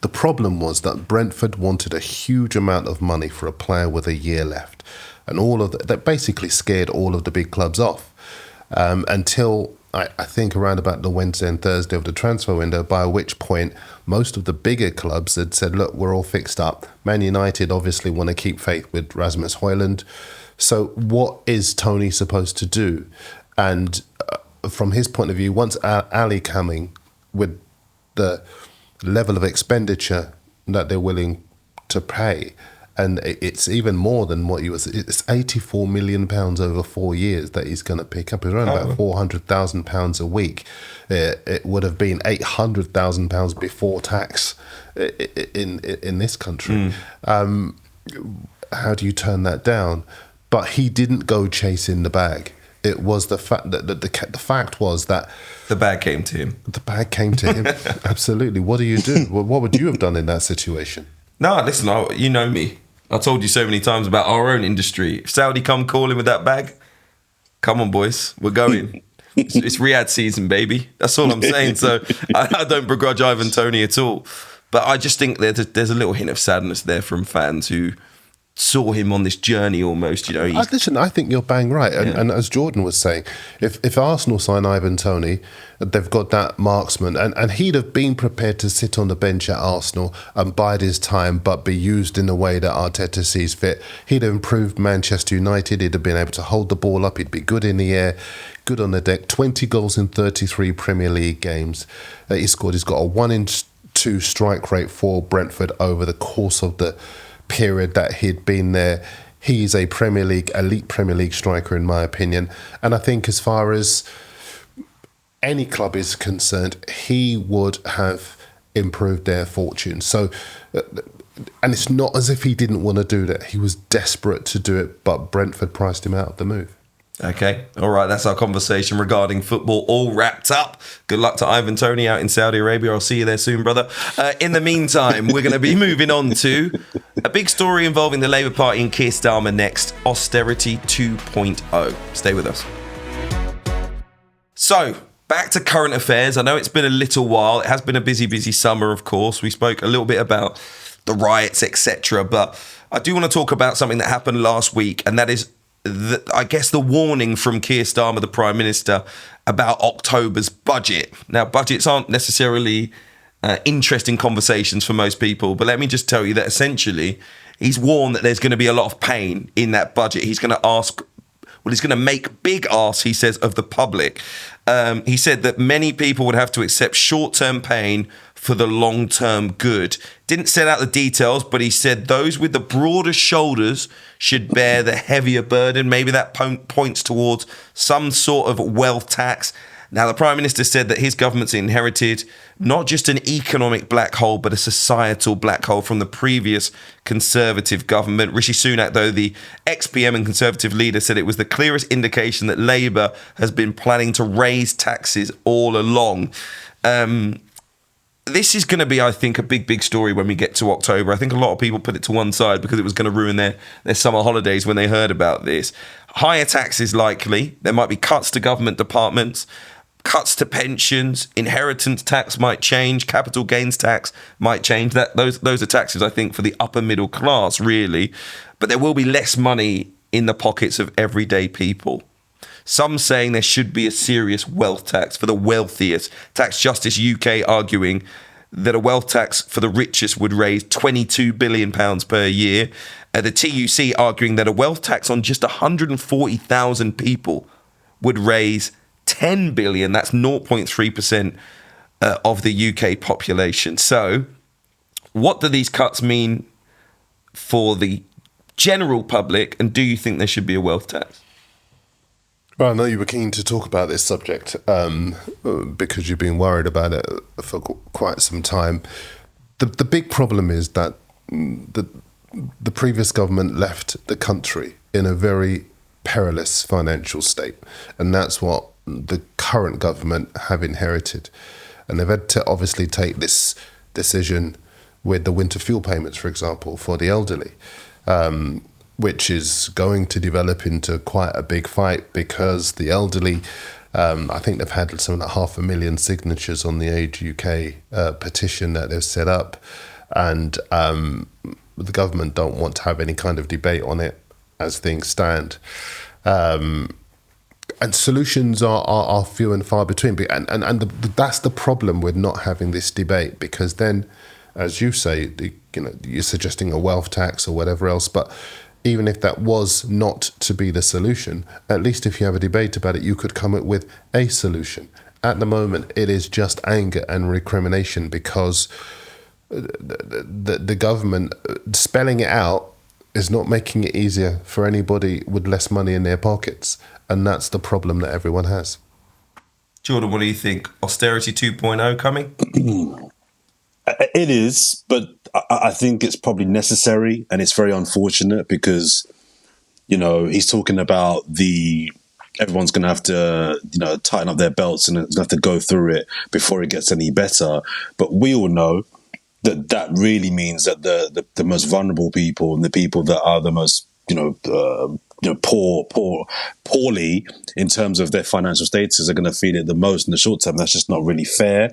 The problem was that Brentford wanted a huge amount of money for a player with a year left. And that basically scared all of the big clubs off until I think around about the Wednesday and Thursday of the transfer window, by which point most of the bigger clubs had said, look, we're all fixed up. Man United obviously want to keep faith with Rasmus Højlund. So what is Toney supposed to do? And from his point of view, once Ali coming with the level of expenditure that they're willing to pay, and it's even more than what it's £84 million over 4 years that he's going to pick up. It's around about £400,000 a week. It would have been £800,000 before tax in this country. How do you turn that down? But he didn't go chasing the bag. It was the fact that the fact was that the bag came to him. The bag came to him. Absolutely. What do you do? What would you have done in that situation? No, listen, you know me. I told you so many times about our own industry. If Saudi come calling with that bag, come on, boys, we're going. It's Riyadh season, baby. That's all I'm saying. So I don't begrudge Ivan Toney at all. But I just think there's a little hint of sadness there from fans who saw him on this journey almost, you know. Listen, I think you're bang right. And as Jordan was saying, if Arsenal sign Ivan Toney, they've got that marksman, and he'd have been prepared to sit on the bench at Arsenal and bide his time, but be used in the way that Arteta sees fit. He'd have improved Manchester United. He'd have been able to hold the ball up. He'd be good in the air, good on the deck. 20 goals in 33 Premier League games that he scored. He's got a 1-in-2 strike rate for Brentford over the course of the period that he'd been there. He's a elite Premier League striker, in my opinion. And I think as far as any club is concerned, he would have improved their fortune. So, and it's not as if he didn't want to do that. He was desperate to do it, but Brentford priced him out of the move. Okay, all right, that's our conversation regarding football all wrapped up. Good luck to Ivan Toney out in Saudi Arabia. I'll see you there soon, brother. In the meantime, we're going to be moving on to a big story involving the Labour Party and Keir Starmer next, Austerity 2.0. Stay with us. So, back to current affairs. I know it's been a little while. It has been a busy summer, of course. We spoke a little bit about the riots, etc. But I do want to talk about something that happened last week, and that is I guess the warning from Keir Starmer, the Prime Minister, about October's budget. Now, budgets aren't necessarily interesting conversations for most people, but let me just tell you that essentially he's warned that there's going to be a lot of pain in that budget. He's going to make big asks, he says, of the public. He said that many people would have to accept short-term pain for the long-term good. Didn't set out the details, but he said those with the broader shoulders should bear the heavier burden. Maybe that points towards some sort of wealth tax. Now, the Prime Minister said that his government's inherited not just an economic black hole, but a societal black hole from the previous Conservative government. Rishi Sunak, though, the ex-PM and Conservative leader, said it was the clearest indication that Labour has been planning to raise taxes all along. this is going to be, I think, a big story when we get to October. I think a lot of people put it to one side because it was going to ruin their summer holidays when they heard about this. Higher taxes likely. There might be cuts to government departments, cuts to pensions, inheritance tax might change, capital gains tax might change. Those are taxes, I think, for the upper middle class, really. But there will be less money in the pockets of everyday people. Some saying there should be a serious wealth tax for the wealthiest. Tax Justice UK arguing that a wealth tax for the richest would raise £22 billion per year. The TUC arguing that a wealth tax on just 140,000 people would raise 10 billion. That's 0.3% of the UK population. So what do these cuts mean for the general public? And do you think there should be a wealth tax? Well, I know you were keen to talk about this subject because you've been worried about it for quite some time. The big problem is that the previous government left the country in a very perilous financial state, and that's what the current government have inherited. And they've had to obviously take this decision with the winter fuel payments, for example, for the elderly, which is going to develop into quite a big fight because the elderly, I think they've had something like 500,000 signatures on the Age UK petition that they've set up, and the government don't want to have any kind of debate on it as things stand. And solutions are few and far between. And that's the problem with not having this debate, because then, as you say, you're suggesting a wealth tax or whatever else, but even if that was not to be the solution, at least if you have a debate about it, you could come up with a solution. At the moment, it is just anger and recrimination because the government spelling it out is not making it easier for anybody with less money in their pockets. And that's the problem that everyone has. Jordan, what do you think? Austerity 2.0 coming? It is, but I think it's probably necessary, and it's very unfortunate because, he's talking about everyone's going to have to, tighten up their belts and have to go through it before it gets any better. But we all know that really means that the most vulnerable people and the people that are the most, poorly in terms of their financial status are going to feel it the most in the short term. That's just not really fair.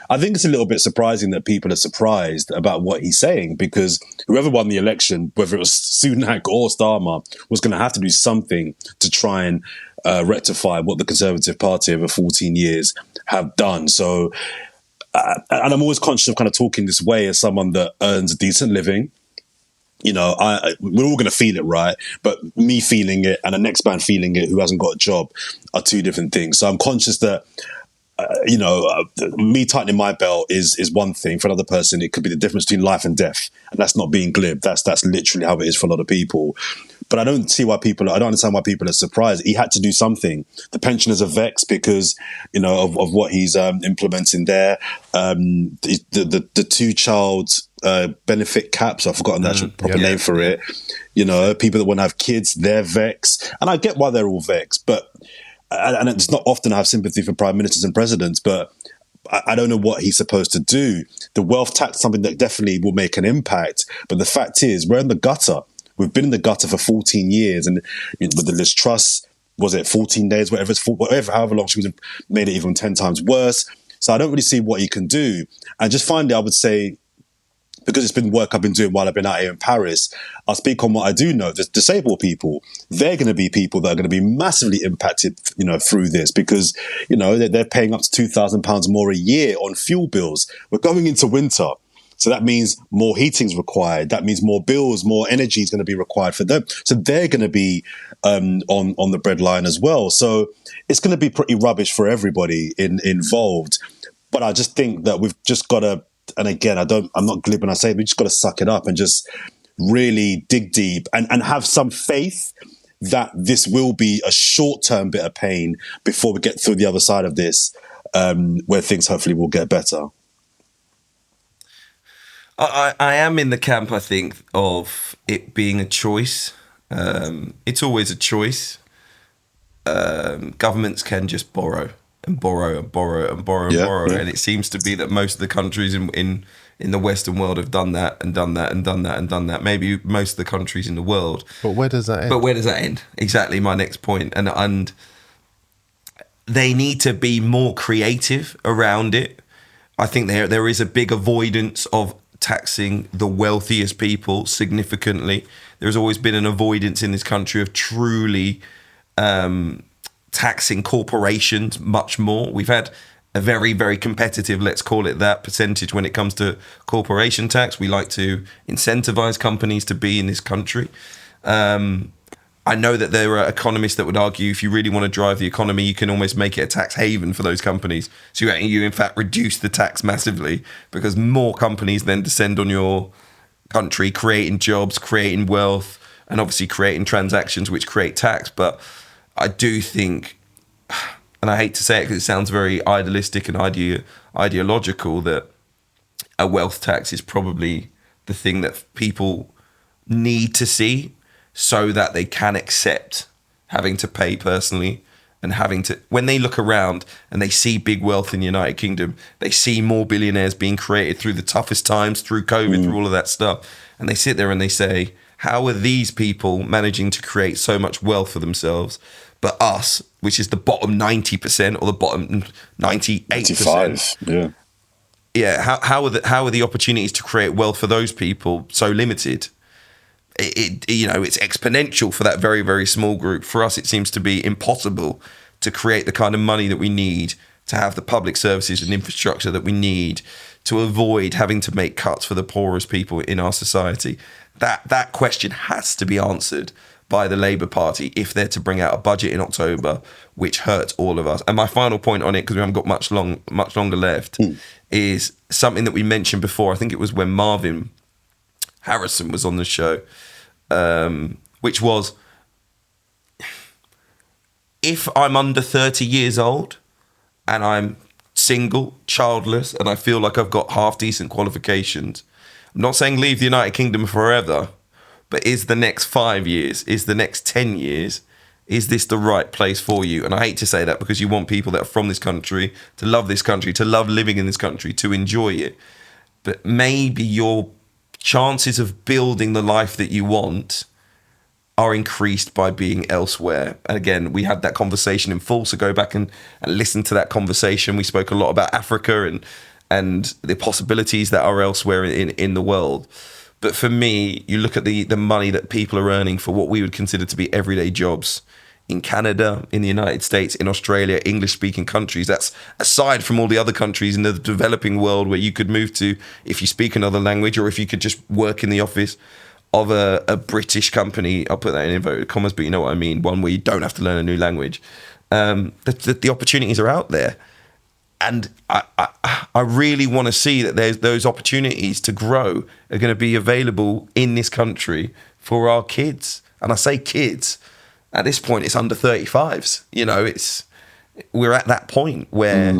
I think it's a little bit surprising that people are surprised about what he's saying, because whoever won the election, whether it was Sunak or Starmer, was going to have to do something to try and rectify what the Conservative Party over 14 years have done. So, and I'm always conscious of kind of talking this way as someone that earns a decent living. We're all going to feel it, right? But me feeling it and the next man feeling it who hasn't got a job are two different things. So I'm conscious that, me tightening my belt is one thing. For another person, it could be the difference between life and death. And that's not being glib. That's literally how it is for a lot of people. But I don't understand why people are surprised. He had to do something. The pensioners are vexed because, of what he's implementing there. The two-child benefit caps, I've forgotten the actual proper name for it. People that want to have kids, they're vexed. And I get why they're all vexed. But, and it's not often I have sympathy for prime ministers and presidents, but I don't know what he's supposed to do. The wealth tax is something that definitely will make an impact. But the fact is, we're in the gutter. We've been in the gutter for 14 years. And with the Liz Truss, was it 14 days, however long she was, made it even 10 times worse. So I don't really see what he can do. And just finally, I would say, because it's been work I've been doing while I've been out here in Paris, I'll speak on what I do know. The disabled people, they're going to be people that are going to be massively impacted, through this because, they're paying up to £2,000 more a year on fuel bills. We're going into winter. So that means more heating's required. That means more bills, more energy is going to be required for them. So they're going to be on the breadline as well. So it's going to be pretty rubbish for everybody involved. But I just think that we've just got to, and again, I'm not glib when I say it, we just got to suck it up and just really dig deep and have some faith that this will be a short-term bit of pain before we get through the other side of this, where things hopefully will get better. I am in the camp, I think, of it being a choice. It's always a choice. Governments can just borrow and borrow and borrow and borrow and borrow. And it seems to be that most of the countries in the Western world have done that and done that and done that and done that. Maybe most of the countries in the world. But where does that end? Exactly my next point. And they need to be more creative around it. I think there is a big avoidance of taxing the wealthiest people significantly. There's always been an avoidance in this country of truly taxing corporations much more. We've had a very, very competitive, let's call it that, percentage when it comes to corporation tax. We like to incentivize companies to be in this country. I know that there are economists that would argue if you really want to drive the economy, you can almost make it a tax haven for those companies. So you in fact reduce the tax massively because more companies then descend on your country, creating jobs, creating wealth, and obviously creating transactions which create tax. But I do think, and I hate to say it because it sounds very idealistic and ideological, that a wealth tax is probably the thing that people need to see so that they can accept having to pay personally and having to, when they look around and they see big wealth in the United Kingdom, they see more billionaires being created through the toughest times, through COVID, through all of that stuff. And they sit there and they say, how are these people managing to create so much wealth for themselves? But us, which is the bottom 90% or the bottom 98%. 95, yeah. Yeah, how are the opportunities to create wealth for those people so limited? It's exponential for that very, very small group. For us, it seems to be impossible to create the kind of money that we need to have the public services and infrastructure that we need to avoid having to make cuts for the poorest people in our society. That question has to be answered by the Labour Party if they're to bring out a budget in October, which hurts all of us. And my final point on it, because we haven't got much longer left, is something that we mentioned before. I think it was when Marvin Harrison was on the show, which was, if I'm under 30 years old and I'm single, childless, and I feel like I've got half decent qualifications, I'm not saying leave the United Kingdom forever, but is the next 5 years, is the next 10 years, is this the right place for you? And I hate to say that because you want people that are from this country to love this country, to love living in this country, to enjoy it. But maybe your chances of building the life that you want are increased by being elsewhere. And again, we had that conversation in full, so go back and listen to that conversation. We spoke a lot about Africa and the possibilities that are elsewhere in the world. But for me, you look at the money that people are earning for what we would consider to be everyday jobs in Canada, in the United States, in Australia, English-speaking countries. That's aside from all the other countries in the developing world where you could move to if you speak another language, or if you could just work in the office of a British company. I'll put that in inverted commas, but you know what I mean. One where you don't have to learn a new language. The opportunities are out there. And I really want to see that there's those opportunities to grow are going to be available in this country for our kids. And I say kids, at this point, it's under 35s. We're at that point where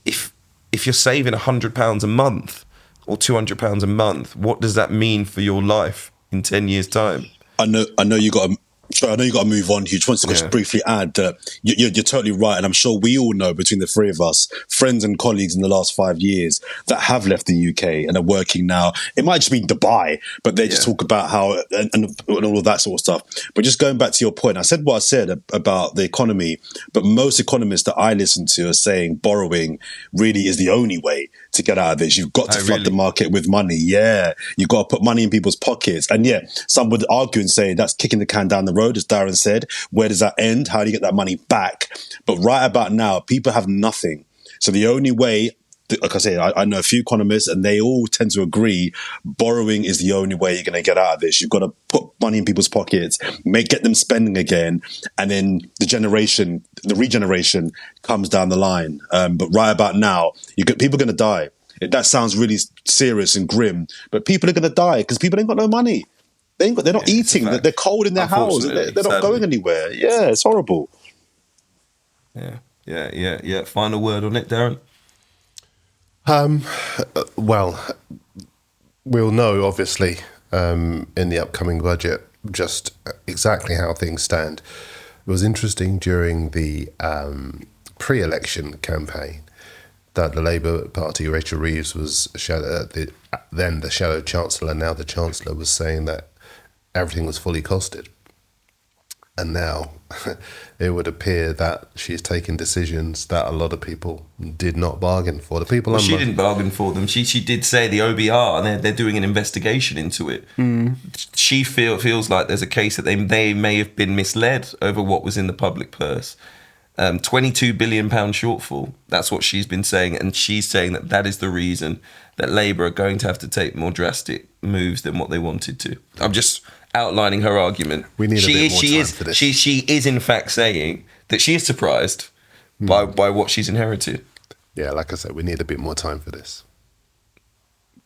if you're saving £100 a month or £200 a month, what does that mean for your life in 10 years' time? I know you got to move on. You just wanted to just briefly add that you're totally right, and I'm sure we all know between the three of us, friends and colleagues in the last 5 years that have left the UK and are working now. It might just be Dubai, but they just talk about how and all of that sort of stuff. But just going back to your point, I said what I said about the economy, but most economists that I listen to are saying borrowing really is the only way to get out of this. You've got to flood the market with money. Yeah, you've got to put money in people's pockets. And some would argue and say that's kicking the can down the road, as Darren said. Where does that end? How do you get that money back? But right about now, people have nothing. So the only way, like I say, I know a few economists and they all tend to agree, borrowing is the only way you're going to get out of this. You've got to put money in people's pockets, get them spending again, and then the regeneration comes down the line. But right about now, people are going to die. That sounds really serious and grim, but people are going to die because people ain't got no money. They're not eating. They're cold in their house. They're not going anywhere. Yeah, it's horrible. Yeah. Final word on it, Darren? Well, we'll know, obviously, in the upcoming budget, just exactly how things stand. It was interesting during the pre-election campaign that the Labour Party, Rachel Reeves, was then the Shadow Chancellor, now the Chancellor, was saying that everything was fully costed. And now it would appear that she's taking decisions that a lot of people did not bargain for. The people she didn't bargain for them. She did say the OBR, and they're doing an investigation into it. She feels like there's a case that they may have been misled over what was in the public purse. £22 billion shortfall. That's what she's been saying, and she's saying that is the reason that Labour are going to have to take more drastic moves than what they wanted to. I'm just outlining her argument. We need a bit more time for this. She is in fact saying that she is surprised by what she's inherited. Yeah, like I said, we need a bit more time for this.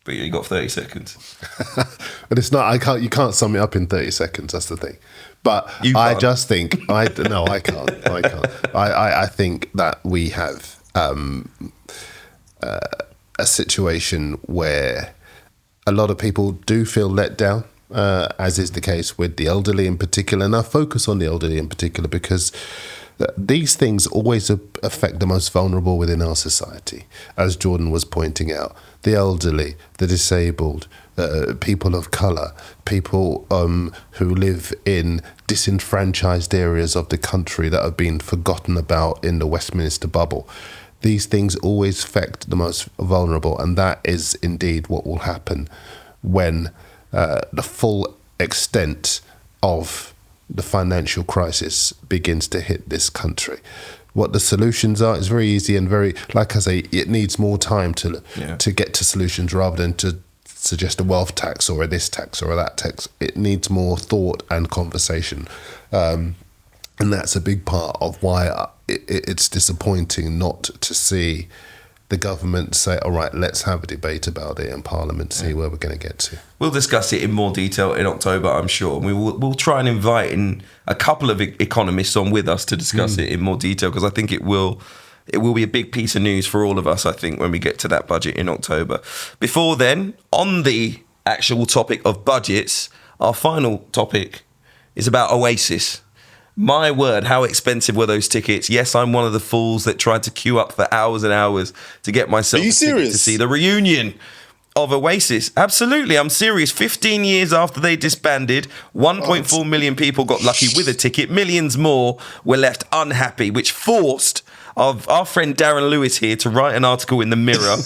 But you got 30 seconds. But it's not. You can't sum it up in 30 seconds. That's the thing. But I just think I can't. I think that we have a situation where a lot of people do feel let down, as is the case with the elderly in particular. And I focus on the elderly in particular because these things always affect the most vulnerable within our society, as Jordan was pointing out. The elderly, the disabled, people of colour, people who live in disenfranchised areas of the country that have been forgotten about in the Westminster bubble. These things always affect the most vulnerable, and that is indeed what will happen when the full extent of the financial crisis begins to hit this country. What the solutions are is very easy and very, like I say, it needs more time to get to solutions rather than to suggest a wealth tax or a this tax or a that tax. It needs more thought and conversation. And that's a big part of why it's disappointing not to see the government say, all right, let's have a debate about it in Parliament, see where we're going to get to. We'll discuss it in more detail in October, I'm sure. We'll try and invite in a couple of economists on with us to discuss it in more detail, because I think it will be a big piece of news for all of us, I think, when we get to that budget in October. Before then, on the actual topic of budgets, our final topic is about Oasis. My word, how expensive were those tickets? Yes, I'm one of the fools that tried to queue up for hours and hours to get myself a ticket to see the reunion of Oasis. Absolutely, I'm serious. 15 years after they disbanded, 1.4 million people got lucky with a ticket. Millions more were left unhappy, which forced our friend Darren Lewis here to write an article in the Mirror.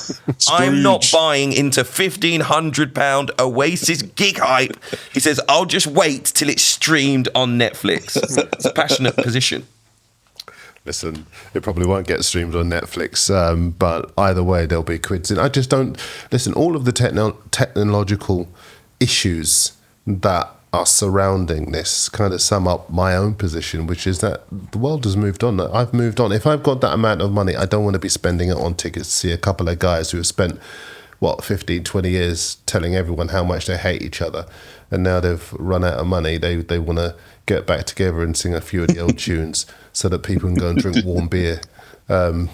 I'm not buying into £1,500 Oasis gig hype. He says, I'll just wait till it's streamed on Netflix. It's a passionate position. Listen, it probably won't get streamed on Netflix, but either way, there'll be quids in. I just don't... Listen, all of the technological issues that are surrounding this kind of sum up my own position, which is that the world has moved on. I've moved on. If I've got that amount of money, I don't want to be spending it on tickets to see a couple of guys who have spent, 15, 20 years telling everyone how much they hate each other. And now they've run out of money. They want to get back together and sing a few of the old tunes so that people can go and drink warm beer and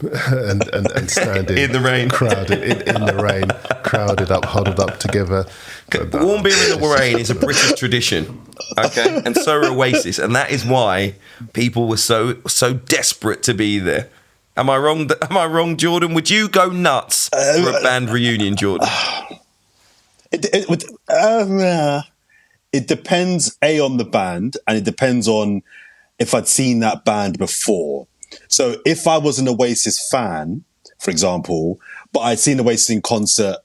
stand in the rain, crowded in the rain, crowded up, huddled up together. Warm beer in the rain is a British tradition, okay, and so are Oasis, and that is why people were so desperate to be there. Am I wrong? Am I wrong, Jordan? Would you go nuts for a band reunion, Jordan? It depends on the band, and it depends on if I'd seen that band before. So if I was an Oasis fan, for example, but I'd seen Oasis in concert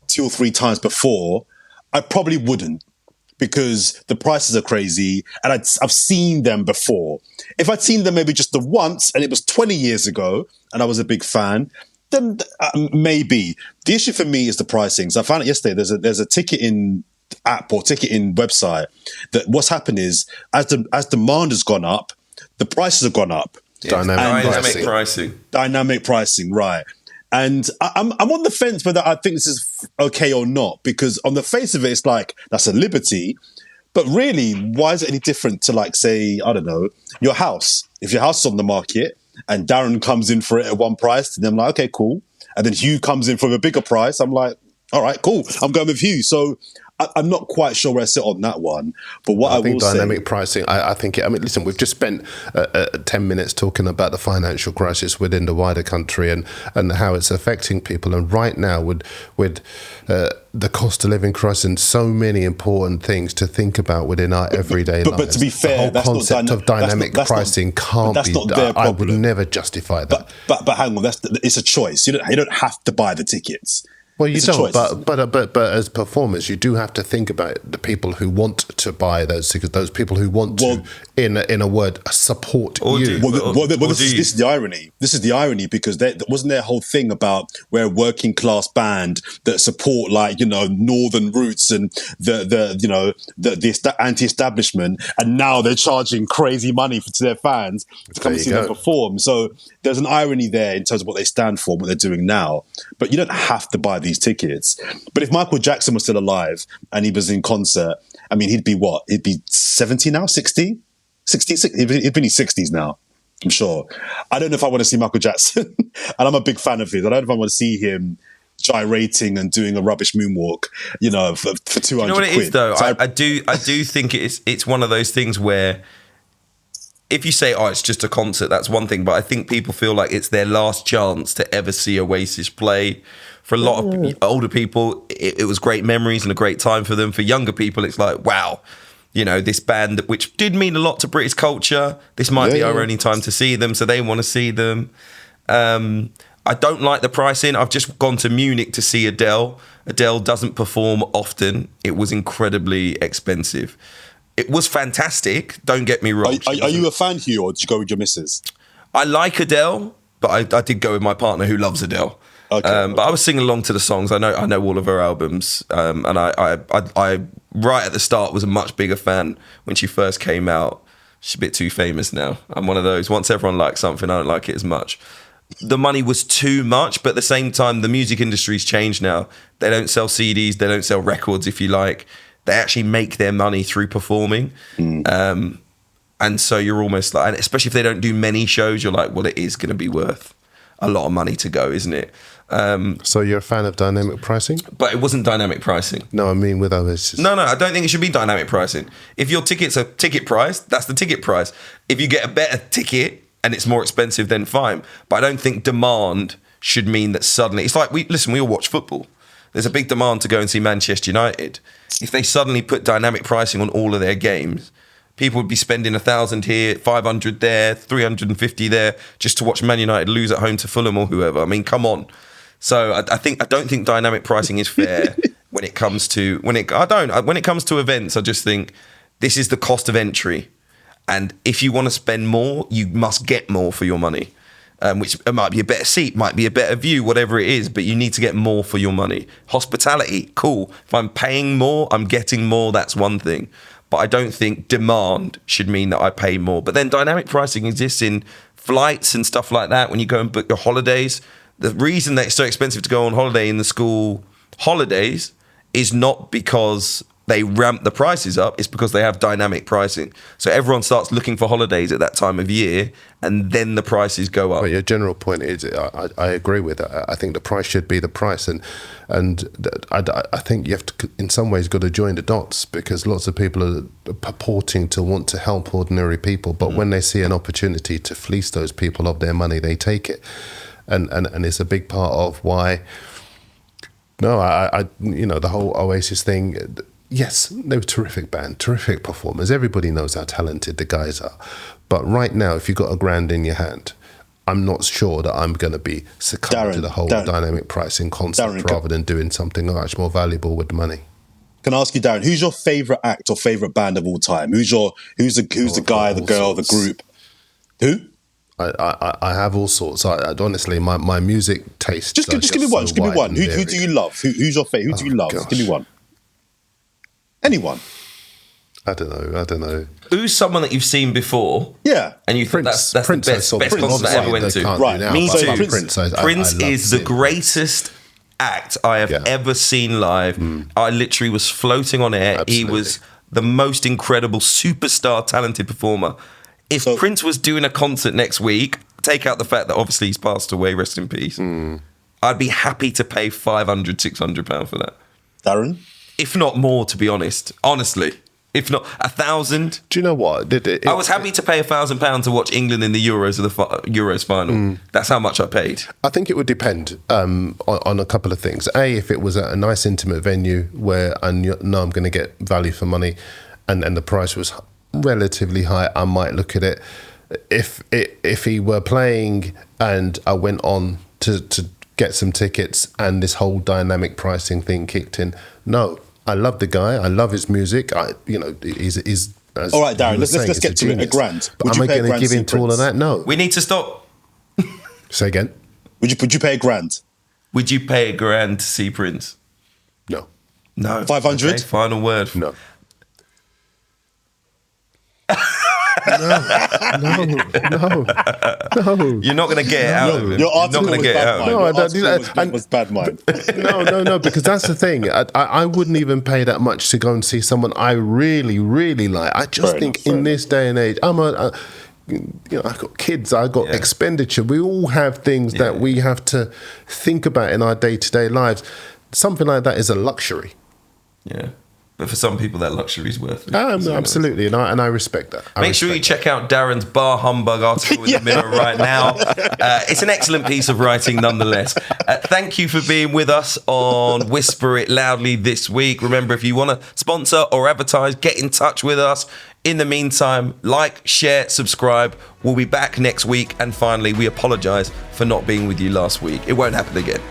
2 or 3 times before, I probably wouldn't, because the prices are crazy and I've seen them before. If I'd seen them maybe just the once and it was 20 years ago and I was a big fan, then maybe. The issue for me is the pricing. So I found out yesterday there's a ticketing app or ticketing website that what's happened is as demand has gone up, the prices have gone up. Dynamic pricing, right. And I'm on the fence whether I think this is okay or not, because on the face of it, it's like, that's a liberty. But really, why is it any different to, like, say, I don't know, your house? If your house is on the market and Darren comes in for it at one price, then I'm like, okay, cool. And then Hugh comes in for a bigger price. I'm like, all right, cool. I'm going with Hugh. So I'm not quite sure where I sit on that one. But what I think will dynamic say, pricing. I think. Listen, we've just spent 10 minutes talking about the financial crisis within the wider country and how it's affecting people. And right now, with the cost of living crisis and so many important things to think about within our everyday lives. But to be fair, the whole concept of dynamic pricing can't be. I would never justify that. But hang on, it's a choice. You don't have to buy the tickets. Well, you don't, but as performers, you do have to think about the people who want to buy those tickets, those people who want to, in a word, support you. This is the irony. This is the irony because wasn't there a whole thing about we're a working class band that support northern roots and the anti-establishment, and now they're charging crazy money to their fans to come and see them perform. So there's an irony there in terms of what they stand for, what they're doing now. But you don't have to buy these tickets. But if Michael Jackson was still alive and he was in concert, I mean, he'd be what? He'd be 70 now, 60? 66? He'd be in his 60s now, I'm sure. I don't know if I want to see Michael Jackson, and I'm a big fan of his. I don't know if I want to see him gyrating and doing a rubbish moonwalk, for 200 quid. You know what it is, though? So I do think it's one of those things where if you say, it's just a concert, that's one thing. But I think people feel like it's their last chance to ever see Oasis play. For a lot of older people, it was great memories and a great time for them. For younger people, it's like, wow, this band, which did mean a lot to British culture. This might be our only time to see them, so they want to see them. I don't like the pricing. I've just gone to Munich to see Adele. Adele doesn't perform often. It was incredibly expensive. It was fantastic, don't get me wrong. Are you a fan, Hugh, or did you go with your missus? I like Adele, but I did go with my partner who loves Adele. Okay. But I was singing along to the songs. I know all of her albums, and I right at the start was a much bigger fan when she first came out. She's a bit too famous now. I'm one of those. Once everyone likes something, I don't like it as much. The money was too much, but at the same time, the music industry's changed now. They don't sell CDs, they don't sell records, if you like. They actually make their money through performing. And so you're almost like, and especially if they don't do many shows, you're like, well, it is going to be worth a lot of money to go, isn't it? So you're a fan of dynamic pricing? But it wasn't dynamic pricing. No, I mean with Oasis. No, I don't think it should be dynamic pricing. If your ticket's a ticket price, that's the ticket price. If you get a better ticket and it's more expensive, then fine. But I don't think demand should mean that suddenly... It's like, we all watch football. There's a big demand to go and see Manchester United. If they suddenly put dynamic pricing on all of their games, people would be spending 1,000 here, 500 there, 350 there, just to watch Man United lose at home to Fulham or whoever. I mean, come on. So I don't think dynamic pricing is fair when it comes to when it comes to events. I just think this is the cost of entry, and if you want to spend more, you must get more for your money. Which it might be a better seat, might be a better view, whatever it is, but you need to get more for your money. Hospitality, cool. If I'm paying more, I'm getting more, that's one thing. But I don't think demand should mean that I pay more. But then dynamic pricing exists in flights and stuff like that. When you go and book your holidays, the reason that it's so expensive to go on holiday in the school holidays is not because they ramp the prices up, it's because they have dynamic pricing. So everyone starts looking for holidays at that time of year, and then the prices go up. But your general point is, I agree with that. I think the price should be the price, and I think you have to, in some ways, got to join the dots, because lots of people are purporting to want to help ordinary people, but when they see an opportunity to fleece those people of their money, they take it, and it's a big part of why. No, the whole Oasis thing. Yes, they were a terrific band, terrific performers. Everybody knows how talented the guys are. But right now, if you've got $1,000 in your hand, I'm not sure that I'm going to be succumbing to the whole dynamic pricing concept rather than doing something much more valuable with the money. Can I ask you, Darren, who's your favourite act or favourite band of all time? Who's the guy, the girl, the group? Who? I have all sorts. I honestly, my music taste. Just give me one. Just give me one. Who do you love? Who's your favourite? Who do you love? Gosh. Give me one. Anyone? I don't know. Who's someone that you've seen before? Yeah. And you think that's the best concert I ever went to? Right. Me too. Prince is the greatest act I have ever seen live. I literally was floating on air. Absolutely. He was the most incredible, superstar, talented performer. If Prince was doing a concert next week, take out the fact that obviously he's passed away, rest in peace, I'd be happy to pay £500, £600 for that. Darren? if not more, to be honest. Honestly, if not 1,000. Do you know what? I was happy to pay £1,000 to watch England in the Euros or the Euros final. That's how much I paid. I think it would depend on a couple of things. If it was at a nice intimate venue where I know I'm going to get value for money, and the price was relatively high, I might look at it. If he were playing and I went on to get some tickets and this whole dynamic pricing thing kicked in, no, I love the guy. I love his music. He's all right, Darren. Let's get to it. A grand. But am I going to give into all of that? No. We need to stop. Say again. Would you pay a grand? Would you pay a grand to see Prince? No. 500. Okay, final word. No. No. You're not going to get it out of him. Your article was bad mind. No, that was bad mind. No, because that's the thing. I wouldn't even pay that much to go and see someone I really, really like. I just think in this day and age, I've got kids, I've got expenditure. We all have things that we have to think about in our day-to-day lives. Something like that is a luxury. Yeah. But for some people, that luxury is worth it. Absolutely, and I respect that. Make sure you check out Darren's Bar Humbug article in the Mirror right now. It's an excellent piece of writing nonetheless. Thank you for being with us on Whisper It Loudly this week. Remember, if you want to sponsor or advertise, get in touch with us. In the meantime, like, share, subscribe. We'll be back next week. And finally, we apologise for not being with you last week. It won't happen again.